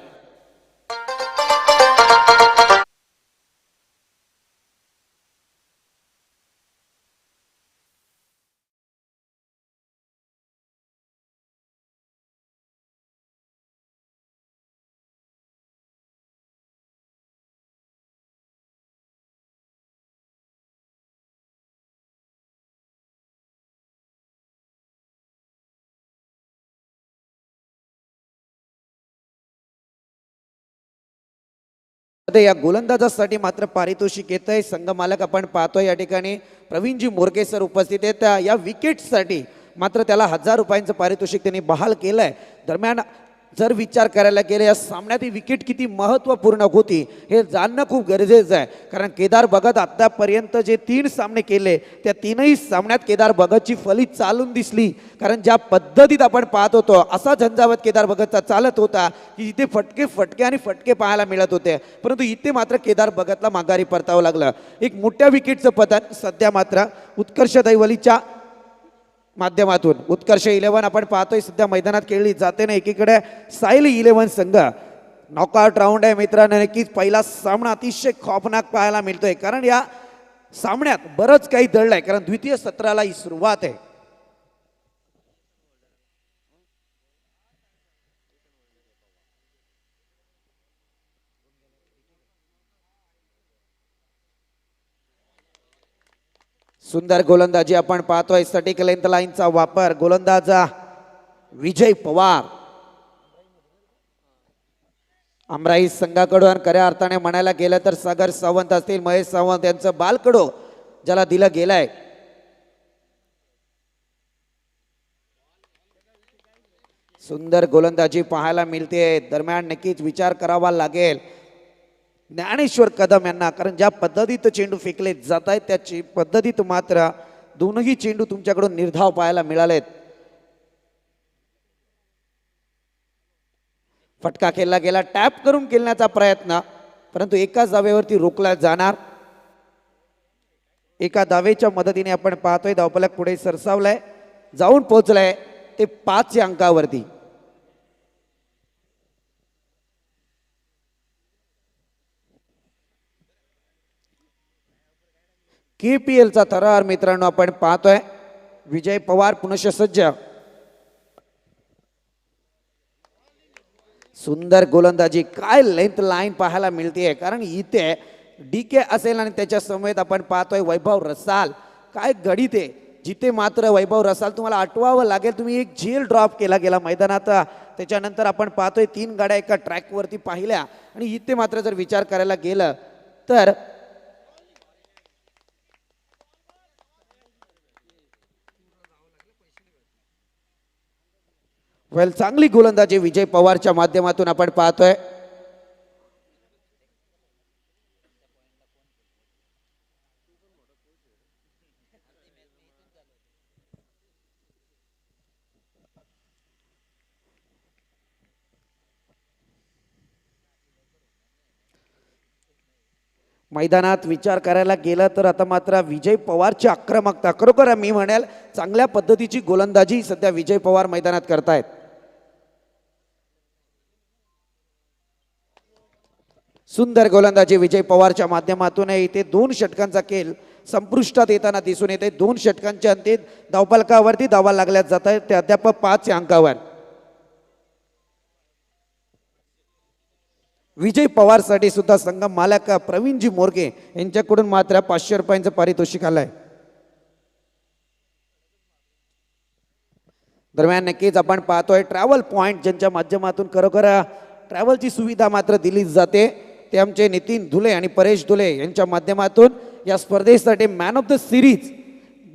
S3: या गोलंदाजासाठी मात्र पारितोषिक येत आहे. संघ मालक आपण पाहतोय या ठिकाणी प्रवीणजी मोरगे सर उपस्थित आहेत. या विकेटसाठी मात्र त्याला 1000 रुपयांचं पारितोषिक त्यांनी बहाल केलंय. दरम्यान जर विचार करायला गेले या सामन्यात ही विकेट किती महत्त्वपूर्ण होती हे जाणणं खूप गरजेचं आहे. कारण केदार भगत आतापर्यंत जे 3 सामने केले त्या 3ही सामन्यात केदार भगतची फली चालून दिसली. कारण ज्या पद्धतीत आपण पाहत होतो असा झंझावत केदार भगतचा चालत होता की इथे फटके आणि फटके पाहायला मिळत होते. परंतु इथे मात्र केदार भगतला माघारी परतावं लागलं. एक मोठ्या विकेटचं पतन सध्या मात्र उत्कर्ष दैवलीच्या माध्यमातून. उत्कर्ष 11 आपण पाहतोय सध्या मैदानात खेळली जाते ना. एकीकडे साईल 11 संघ नॉकआउट राऊंड आहे मित्रांनो. नक्कीच पहिला सामना अतिशय खौफनाक पाहायला मिळतोय कारण या सामन्यात बरंच काही दडलंय. कारण द्वितीय सत्राला ही सुरुवात आहे. सुंदर गोलंदाजी आपण पाहतोय. सटीक लेंथ लाईनचा वापर. गोलंदाज विजय पवार. अमराई संघाकडून खऱ्या अर्थाने म्हणायला गेलं तर सागर सावंत असतील, महेश सावंत यांचं बालकडो ज्याला दिलं गेलंय. सुंदर गोलंदाजी पाहायला मिळते. दरम्यान नक्कीच विचार करावा लागेल ज्ञानेश्वर कदम यांना. कारण ज्या पद्धतीत चेंडू फेकले जात आहेत त्याची पद्धतीत मात्र दोनही चेंडू तुमच्याकडून निर्धाव पाहायला मिळालेत. फटका खेळला गेला. टॅप करून खेळण्याचा प्रयत्न परंतु एकाच धावेवरती रोखला जाणार. एका धावेच्या मदतीने आपण पाहतोय धावफलक पुढे सरसावलाय. जाऊन पोहोचलाय ते 5 अंकावरती. KPLचा थरार मित्रांनो आपण पाहतोय. विजय पवार पुनश्च सज्ज. सुंदर गोलंदाजी. काय लेंथ लाईन पाहायला मिळते. कारण इथे DK असेल आणि त्याच्या समेत आपण पाहतोय वैभव रसाल. काय गडी ते जिथे मात्र वैभव रसाल तुम्हाला आठवावं लागेल. तुम्ही एक झेल ड्रॉप केला गेला मैदानात. त्याच्यानंतर आपण पाहतोय 3 गाड्या एका ट्रॅकवरती पाहिल्या आणि इथे मात्र जर विचार करायला गेलं तर चांगली गोलंदाजी विजय पवारच्या माध्यमातून आपण पाहतोय. मैदानात विचार करायला गेला तर आता मात्र विजय पवारची आक्रमकता खरोखर मी म्हणेल चांगल्या पद्धतीची गोलंदाजी सध्या विजय पवार मैदानात करतायत. सुंदर गोलंदाजी विजय पवारच्या माध्यमातून इथे 2 षटकांचा खेळ संपुष्टात येताना दिसून येते. 2 षटकांच्या अंती धावफलकावरती धावा लागल्या जात आहेत ते अद्याप 5 अंकावर. विजय पवारसाठी सुद्धा संघ मालक प्रवीणजी मोरगे यांच्याकडून मात्र 500 रुपयांचं पारितोषिक आलंय. दरम्यान नक्कीच आपण पाहतोय ट्रॅव्हल पॉइंट ज्यांच्या माध्यमातून खरोखर ट्रॅव्हलची सुविधा मात्र दिली जाते ते आमचे नितीन धुले आणि परेश धुले यांच्या माध्यमातून या स्पर्धेसाठी मॅन ऑफ द सिरीज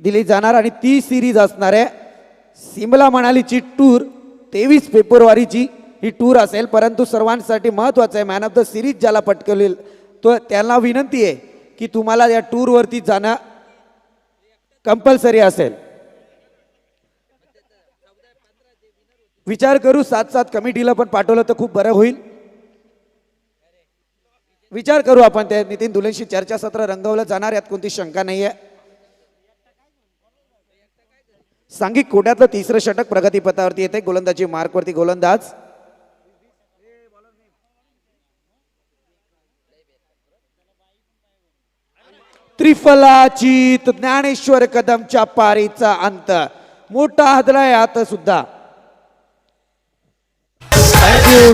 S3: दिली जाणार. आणि ती सिरीज असणार आहे सिमला मनालीची टूर. 23 फेब्रुवारीची ही टूर असेल. परंतु सर्वांसाठी महत्त्वाचं आहे मॅन ऑफ द सिरीज ज्याला पटकवली तो त्यांना विनंती आहे की तुम्हाला या टूरवरती जाणं कंपल्सरी असेल. विचार करू साथ कमिटीला पण पाठवलं तर खूप बरं होईल. विचार करू आपण त्या नितीन धुलेंशी चर्चासत्र रंगवलं जाणार यात कोणती शंका नाहीये. सांघिक कोट्यातलं 3रं षटक प्रगतीपथावरती येते. गोलंदाजी मार्कवरती गोलंदाज त्रिफलाची ज्ञानेश्वर कदमच्या पारीचा अंत मोठा हदलाय आता सुद्धा.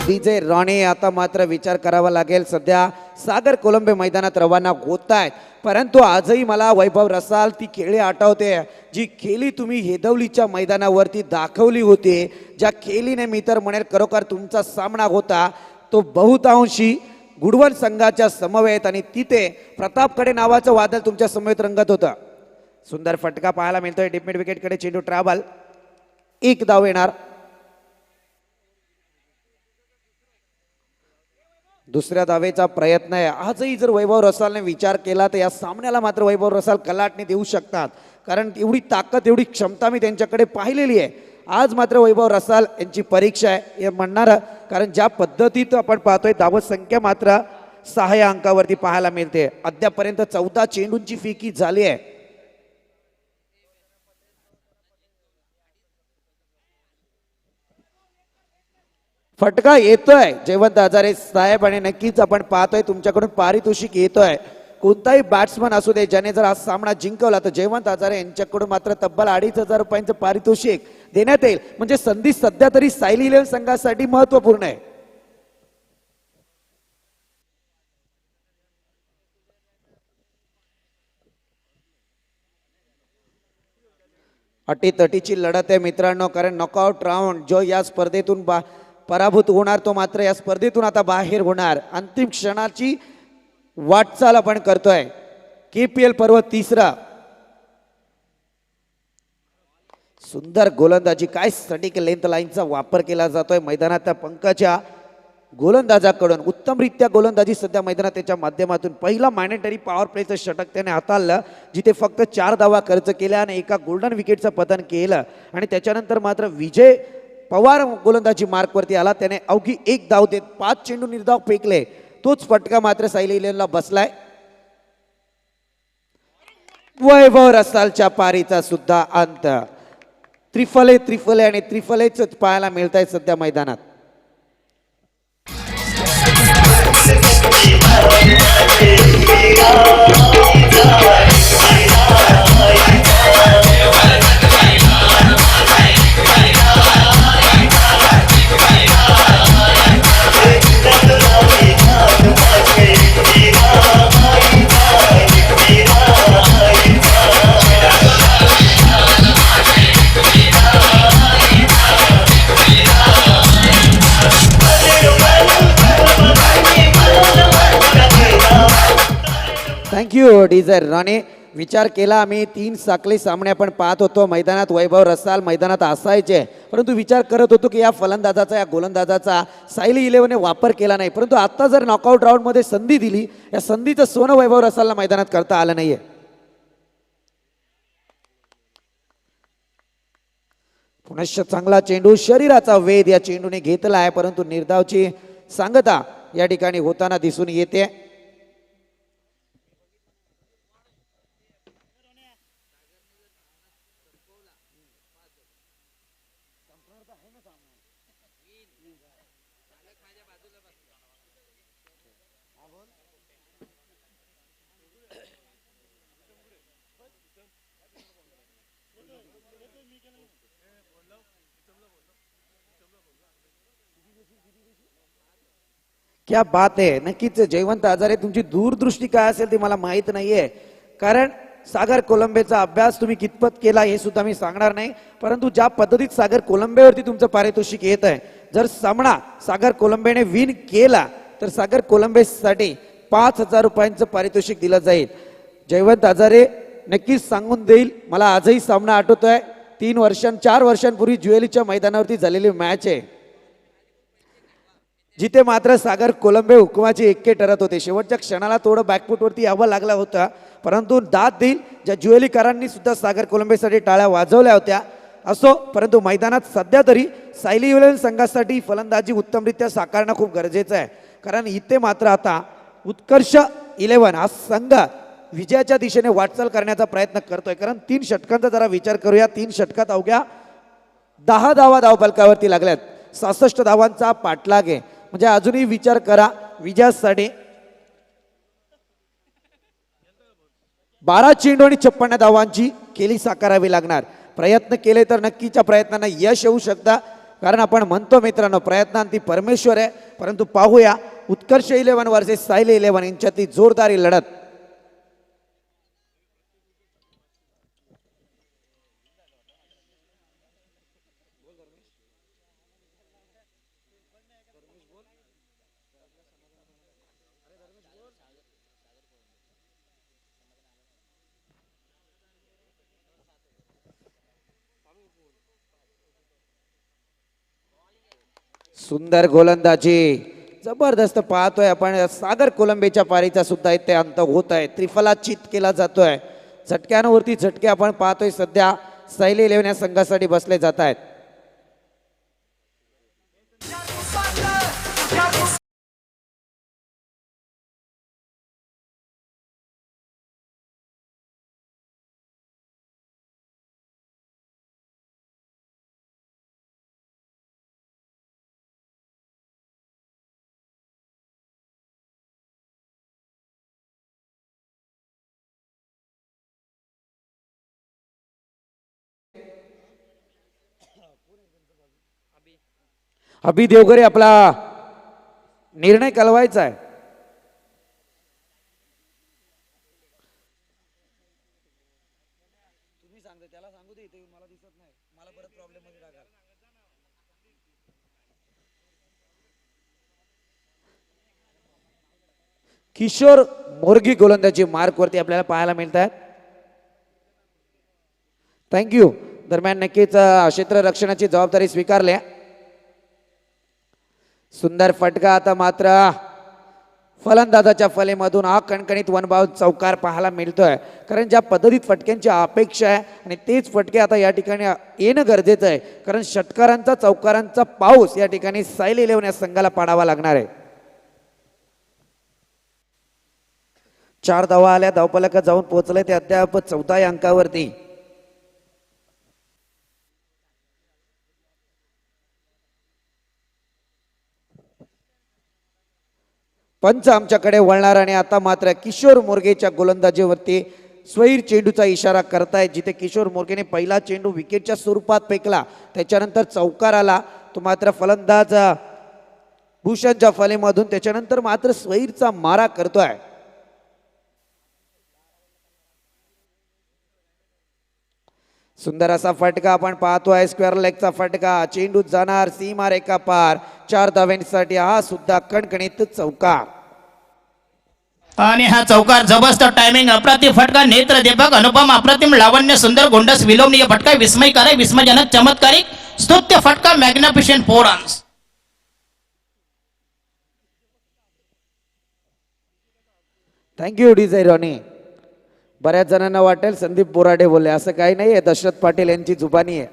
S3: DJ Ronnie. आता मात्र विचार करावा लागेल सध्या सागर कोलंबे मैदानात रवाना होत आहेत. परंतु आजही मला वैभव रसाल ती खेळी आठवते जी खेळी तुम्ही हेदवलीच्या मैदानावरती दाखवली होती. ज्या खेळीने मी तर म्हणेल खरोखर तुमचा सामना होता तो बहुतांशी गुडवन संघाच्या समवेत आणि तिथे प्रतापकडे नावाचं वादळ तुमच्या समवेत रंगत होतं. सुंदर फटका पाहायला मिळतोय. डीप मिड विकेटकडे चेंडू ट्रॅव्हल. 1 धाव येणार. दुसऱ्या धावेचा प्रयत्न आहे. आजही जर वैभव रसालने विचार केला तर या सामन्याला मात्र वैभव रसाल कलाटणी देऊ शकतात, कारण एवढी ताकद एवढी क्षमता मी त्यांच्याकडे पाहिलेली आहे. आज मात्र वैभव रसाल यांची परीक्षा आहे हे म्हणणार, कारण ज्या पद्धतीत आपण पाहतोय धावत संख्या मात्र 6 या अंकावरती पाहायला मिळते. अद्यापर्यंत 14 चेंडूंची फेकी झाली आहे. फटका येतोय जयवंत हजारे साहेब, आणि नक्कीच आपण पाहतोय तुमच्याकडून पारितोषिक येतोय. कोणताही बॅट्समन असू दे ज्याने जर हा सामना जिंकवला तर जयवंत हजारे यांच्याकडून मात्र तब्बल 2,500 रुपयांचं पारितोषिक देण्यात येईल. म्हणजे संधी सध्या तरी सायली इलेव्हन संघासाठी महत्वपूर्ण आहे. अटीतटीची लढत आहे मित्रांनो, कारण नॉकआउट राऊंड जो या स्पर्धेतून पराभूत होणार तो मात्र या स्पर्धेतून आता बाहेर होणार. अंतिम क्षणाची वाटचाल आपण करतोय. KPL पर्व तिसरा. सुंदर गोलंदाजी, काय स्टॅटिक लेंथ लाईनचा वापर केला जातोय मैदानात त्या पंकजा गोलंदाजाकडून. उत्तमरित्या गोलंदाजी सध्या मैदानात त्याच्या माध्यमातून. पहिला मॅनेटरी पॉवर प्लेचं षटक त्याने हाताळलं, जिथे फक्त 4 धावा खर्च केल्या आणि एका गोल्डन विकेटचं पतन केलं. आणि त्याच्यानंतर मात्र विजय पवार गोलंदाजी मार्कवरती आला. त्याने अवघी 1 धाव देत 5 चेंडू निर्धाव फेकले. तोच फटका मात्र सायली इलेव्हनला बसलाय. वैभव रसालच्या पारीचा सुद्धा अंत. त्रिफले आणि त्रिफलेच पाहायला मिळत आहे सध्या मैदानात. थँक्यू डिझायर राणे. विचार केला आम्ही 3 साखळी सामने आपण पाहत होतो मैदानात. वैभव रसाल मैदानात असायचे, परंतु विचार करत होतो की या फलंदाजाचा या गोलंदाजाचा सायली इलेव्हनने वापर केला नाही. परंतु आता जर नॉकआउट राऊंडमध्ये संधी दिली, या संधीचं सोनं वैभव रसालला मैदानात करता आलं नाहीये. पुनश्च चांगला चेंडू, शरीराचा वेध या चेंडूने घेतला आहे, परंतु निर्धावची सांगता या ठिकाणी होताना दिसून येते. क्या बात आहे. नक्कीच जयवंत हजारे तुमची दूरदृष्टी काय असेल ती मला माहित नाहीये, कारण सागर कोलंबेचा अभ्यास तुम्ही कितपत केला हे सुद्धा मी सांगणार नाही, परंतु ज्या पद्धतीत सागर कोलंबेवरती तुमचं पारितोषिक येत आहे, जर सामना सागर कोलंबेने विन केला तर सागर कोलंबेसाठी 5,000 रुपयांचं पारितोषिक दिलं जाईल. जयवंत हजारे नक्कीच सांगून देईल. मला आजही सामना आठवतोय. 4 वर्षांपूर्वी ज्युएलीच्या मैदानावरती झालेली मॅच आहे, जिथे मात्र सागर कोलंबे हुकुमाचे एक्के ठरत होते. शेवटच्या क्षणाला थोडं बॅकफुटवरती यावं लागला होता, परंतु दाद देईल ज्या ज्युएलीकरांनी सुद्धा सागर कोलंबेसाठी टाळ्या वाजवल्या होत्या. असो, परंतु मैदानात सध्या तरी सायली इलेव्हन संघासाठी फलंदाजी उत्तमरित्या साकारणं खूप गरजेचं आहे, कारण इथे मात्र आता उत्कर्ष 11 हा संघ विजयाच्या दिशेने वाटचाल करण्याचा प्रयत्न करतोय. कारण 3 षटकांचा जरा विचार करूया. 3 षटकात अवघ्या 10 धावा धावफलकावरती लागल्यात. 66 धावांचा पाठलाग आहे, म्हणजे अजूनही विचार करा विजयासाठी 12 चेंडू आणि 56 धावांची खेळी साकारावी लागणार. प्रयत्न केले तर नक्कीच्या प्रयत्नांना यश येऊ शकता, कारण आपण म्हणतो मित्रांनो प्रयत्नांती परमेश्वर आहे. परंतु पाहूया उत्कर्ष 11 वर्सेस सायली 11 यांच्यातली जोरदार लढत. सुंदर गोलंदाजी, जबरदस्त पाहतोय आपण सागर कोलंबेच्या पारीचा सुद्धा इथे अंत होत आहे. त्रिफलाचित केला जातोय. झटक्यांवरती झटके आपण पाहतोय. सध्या सायली 11 या संघासाठी बसले जात आहेत. अभि देवगरे आपला निर्णय कळवायचा आहे. किशोर मोरगी गोलंदाजी मार्क वरती आपल्याला पाहायला मिळत आहेत. थँक्यू. दरम्यान नक्कीच क्षेत्ररक्षणाची जबाबदारी स्वीकारली. सुंदर फटका. आता मात्र फलंदाजाच्या फलेमधून हा कणकणीत वनबाउंड चौकार पाहायला मिळतोय. कारण ज्या पद्धतीत फटक्यांची अपेक्षा आहे आणि तेच फटके आता या ठिकाणी येणं गरजेचं आहे. कारण षटकारांचा चौकारांचा पाऊस या ठिकाणी सायली 11 या संघाला पाडावा लागणार आहे. 4 धावा आल्या. धावफलक जाऊन पोहोचले ते अद्याप 14 अंकावरती. पंच आमच्याकडे वळणार आणि आता मात्र किशोर मोरगेच्या गोलंदाजीवरती स्वैर चेंडूचा इशारा करताय. जिथे किशोर मोरगेने पहिला चेंडू विकेटच्या स्वरूपात फेकला, त्याच्यानंतर चौकार आला, तो मात्र फलंदाज भूषणच्या फलेमधून त्याच्यानंतर मात्र स्वैरचा मारा करतोय. सुंदर असा फटका आपण पाहतोय. स्क्वेअर लेगचा फटका. चेंडू जाणार सीमा रेखा पार. 4 धाव्यांसाठी हा सुद्धा कणकणीत चौकार.
S6: आणि हा चौकार जबरदस्त टायमिंग, अप्रतिम फटका, नेत्र दीपक, अनुपम, अप्रतिम, लावण्य, सुंदर, गोंडस, विलोभनीय फटका, विस्मयकारक, विस्मयजनक, चमत्कारिक, स्तुत्य फटका, मॅग्निफिशंट 4 रन्स.
S3: Thank you DJ Ronnie. बऱ्याच जणांना वाटेल संदीप बोराडे बोलले, असं काही नाही आहे. दशरथ पाटील यांची जुबानी आहे.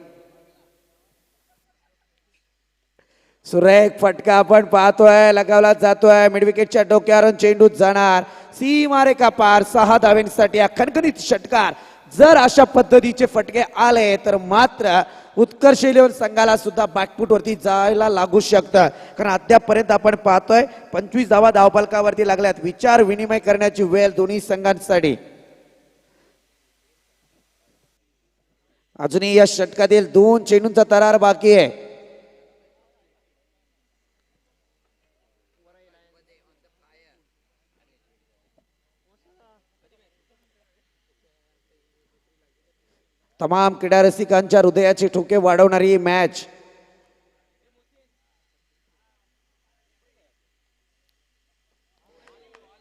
S3: सुरेख फटका आपण पाहतोय. लगावला जातोय. मिडविकेटच्या डोक्यावरून चेंडू जाणार सीमारेखा पार. 6 धाव्यांसाठी खणखणीत षटकार. जर अशा पद्धतीचे फटके आले तर मात्र उत्कर्ष 11 संघाला सुद्धा बॅकफूट वरती जायला लागू शकतं. कारण अद्यापपर्यंत आपण पाहतोय 25 धावा धावफलकावरती लागल्यात. विचार विनिमय करण्याची वेळ दोन्ही संघांसाठी. अजूनही या षटकातील 2 चेंडूंचा तरार बाकी आहे. तमाम क्रीडा रसिकांच्या हृदयाचे ठोके वाढवणारी ही मॅच.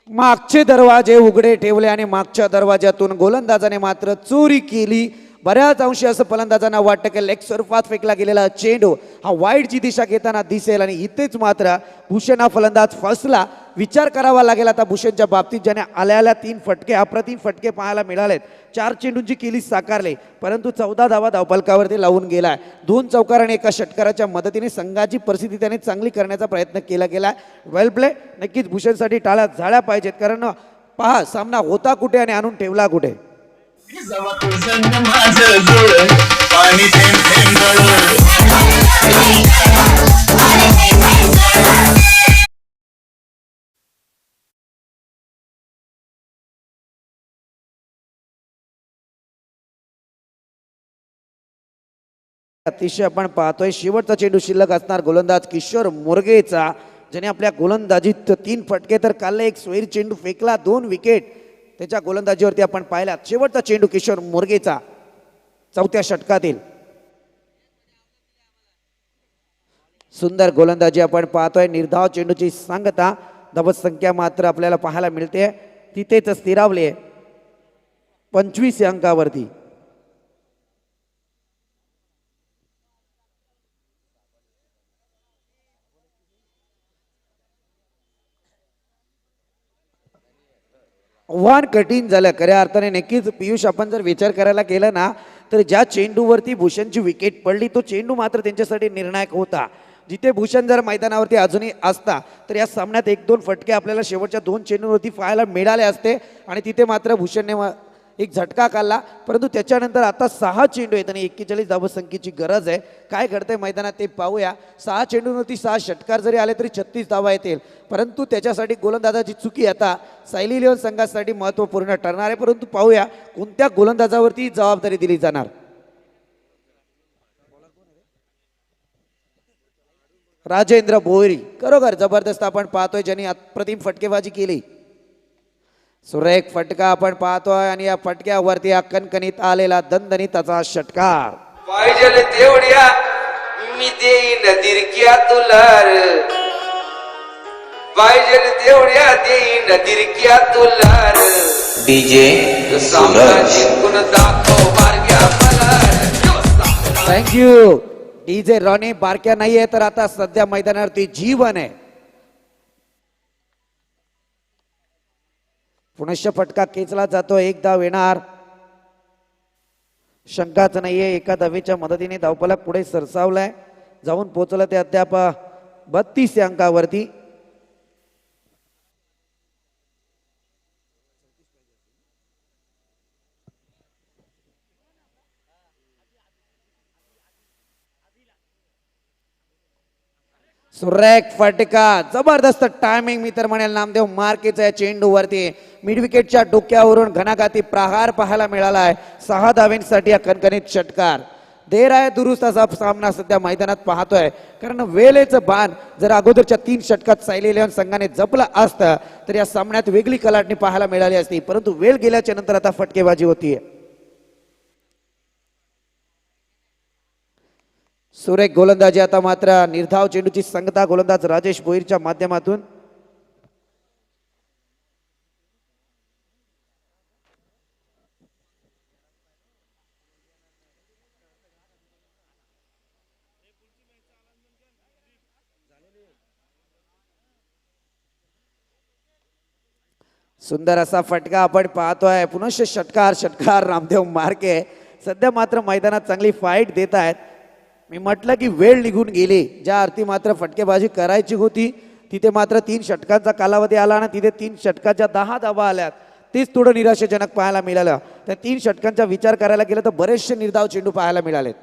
S3: मागचे दरवाजे उघडे ठेवले आणि मागच्या दरवाज्यातून गोलंदाजाने मात्र चोरी केली. बऱ्याच अंशी असं फलंदाजांना वाटतं की लेग स्वरूपात फेकला गेलेला चेंडू हा वाईटची दिशा घेताना दिसेल आणि इथेच मात्र भूषण हा फलंदाज फसला. विचार करावा लागेल आता भूषणच्या बाबतीत, ज्याने आल्याला 3 फटके अप्रतिम फटके पाहायला मिळालेत. 4 चेंडूंची केली साकारले, परंतु 14 धावा धावफलकावरती लावून गेलाय. 2 चौकार आणि एका षटकाराच्या मदतीने संघाची परिस्थिती त्याने चांगली करण्याचा प्रयत्न केला गेलाय. वेल प्ले. नक्कीच भूषणसाठी टाळ्या झाल्या पाहिजेत. कारण पहा सामना होता कुठे आणि आणून ठेवला कुठे. अतिशय आपण पाहतोय शेवटचा चेंडू शिल्लक असणार गोलंदाज किशोर मोरगेचा, ज्याने आपल्या गोलंदाजीत 3 फटके तर काढले. एक स्वैर चेंडू फेकला, 2 विकेट त्याच्या गोलंदाजीवरती आपण पाहिला. शेवटचा चेंडू किशोर मोरगेचा 4थ्या षटकातील. सुंदर गोलंदाजी आपण पाहतोय. निर्धाव चेंडूची सांगता. धावत संख्या मात्र आपल्याला पाहायला मिळते तिथेच स्थिरावली 25 अंकावरती. आव्हान कठीण झालं खऱ्या अर्थाने. नक्कीच पियुष, आपण जर विचार करायला केला ना, तर ज्या चेंडूवरती भूषणची विकेट पडली तो चेंडू मात्र त्यांच्यासाठी निर्णायक होता. जिथे भूषण जर मैदानावरती अजूनही असता तर या सामन्यात 1-2 फटके आपल्याला शेवटच्या 2 चेंडूवरती पाहायला मिळाले असते आणि तिथे मात्र भूषणने एक झटका काढला. परंतु त्याच्यानंतर आता 6 चेंडू आहेत आणि 41 धावसंख्येची गरज आहे. काय घडतंय मैदानात ते पाहूया. 6 चेंडूंवरती 6 षटकार जरी आले तरी 36 धावा येतील. परंतु त्याच्यासाठी गोलंदाजाची चुकी आता सायली इलेव्हन संघासाठी महत्त्वपूर्ण ठरणार आहे. परंतु पाहूया कोणत्या गोलंदाजावरती जबाबदारी दिली जाणार. राजेंद्र भोईर खरोखर जबरदस्त आपण पाहतोय, ज्यांनी अप्रतिम फटकेबाजी केली. सुरेख फटका आपण पाहतोय आणि या फटक्यावरती या कणकणीत आलेला दणदणीताचा षटकार.
S7: पाहिजे तेवढ्या मी देईन दिरक्या तुलार, पाहिजे तेवढ्या देईन दिरक्या तुलार. डीजे सामना जिंकून दाखव बारक्या मला.
S3: Thank you DJ Ronnie. बारक्या नाहीये तर आता सध्या मैदानावरती जीवन आहे. पुनश्च फटका खेचला जातो. एक धाव येणार, शंकाच नाहीये. एका धावेच्या मदतीने धावफलक पुढे सरसावलाय, जाऊन पोहोचलं ते अद्याप 32 या अंकावरती. सुरेख फटका, जबरदस्त टायमिंग मी तर म्हणेल नामदेव मार्केचा चेंडूवरती मिड विकेटच्या डोक्यावरून घणाघाती प्रहार पाहायला मिळाला आहे. 6 धावेंसाठी या कणकणीत षटकार. देर आहे दुरुस्त असा सामना सध्या मैदानात पाहतोय. कारण वेळेचं बाण जर अगोदरच्या 3 षटकात सायली इलेव्हन संघाने जपलं असतं तर या सामन्यात वेगळी कलाटणी पाहायला मिळाली असती. परंतु वेळ गेल्याच्या नंतर आता फटकेबाजी होतीये. सुरेख गोलंदाजी आता मात्र निर्धाव चेंडूची संगता गोलंदाज राजेश भोईरच्या माध्यमातून. सुंदर असा फटका आपण पाहतोय. पुनश्च षटकार रामदेव मार्के सध्या मात्र मैदानात चांगली फाईट देत आहेत. मी म्हटलं की वेळ निघून गेली. ज्या अर्थी मात्र फटकेबाजी करायची होती तिथे मात्र 3 षटकांचा कालावधी आला आणि तिथे 3 षटकाच्या 10 धावा आल्यात. तेच थोडं निराशाजनक पाहायला मिळालं. त्या 3 षटकांचा विचार करायला गेलं तर बरेचसे निर्धाव चेंडू पाहायला मिळालेत.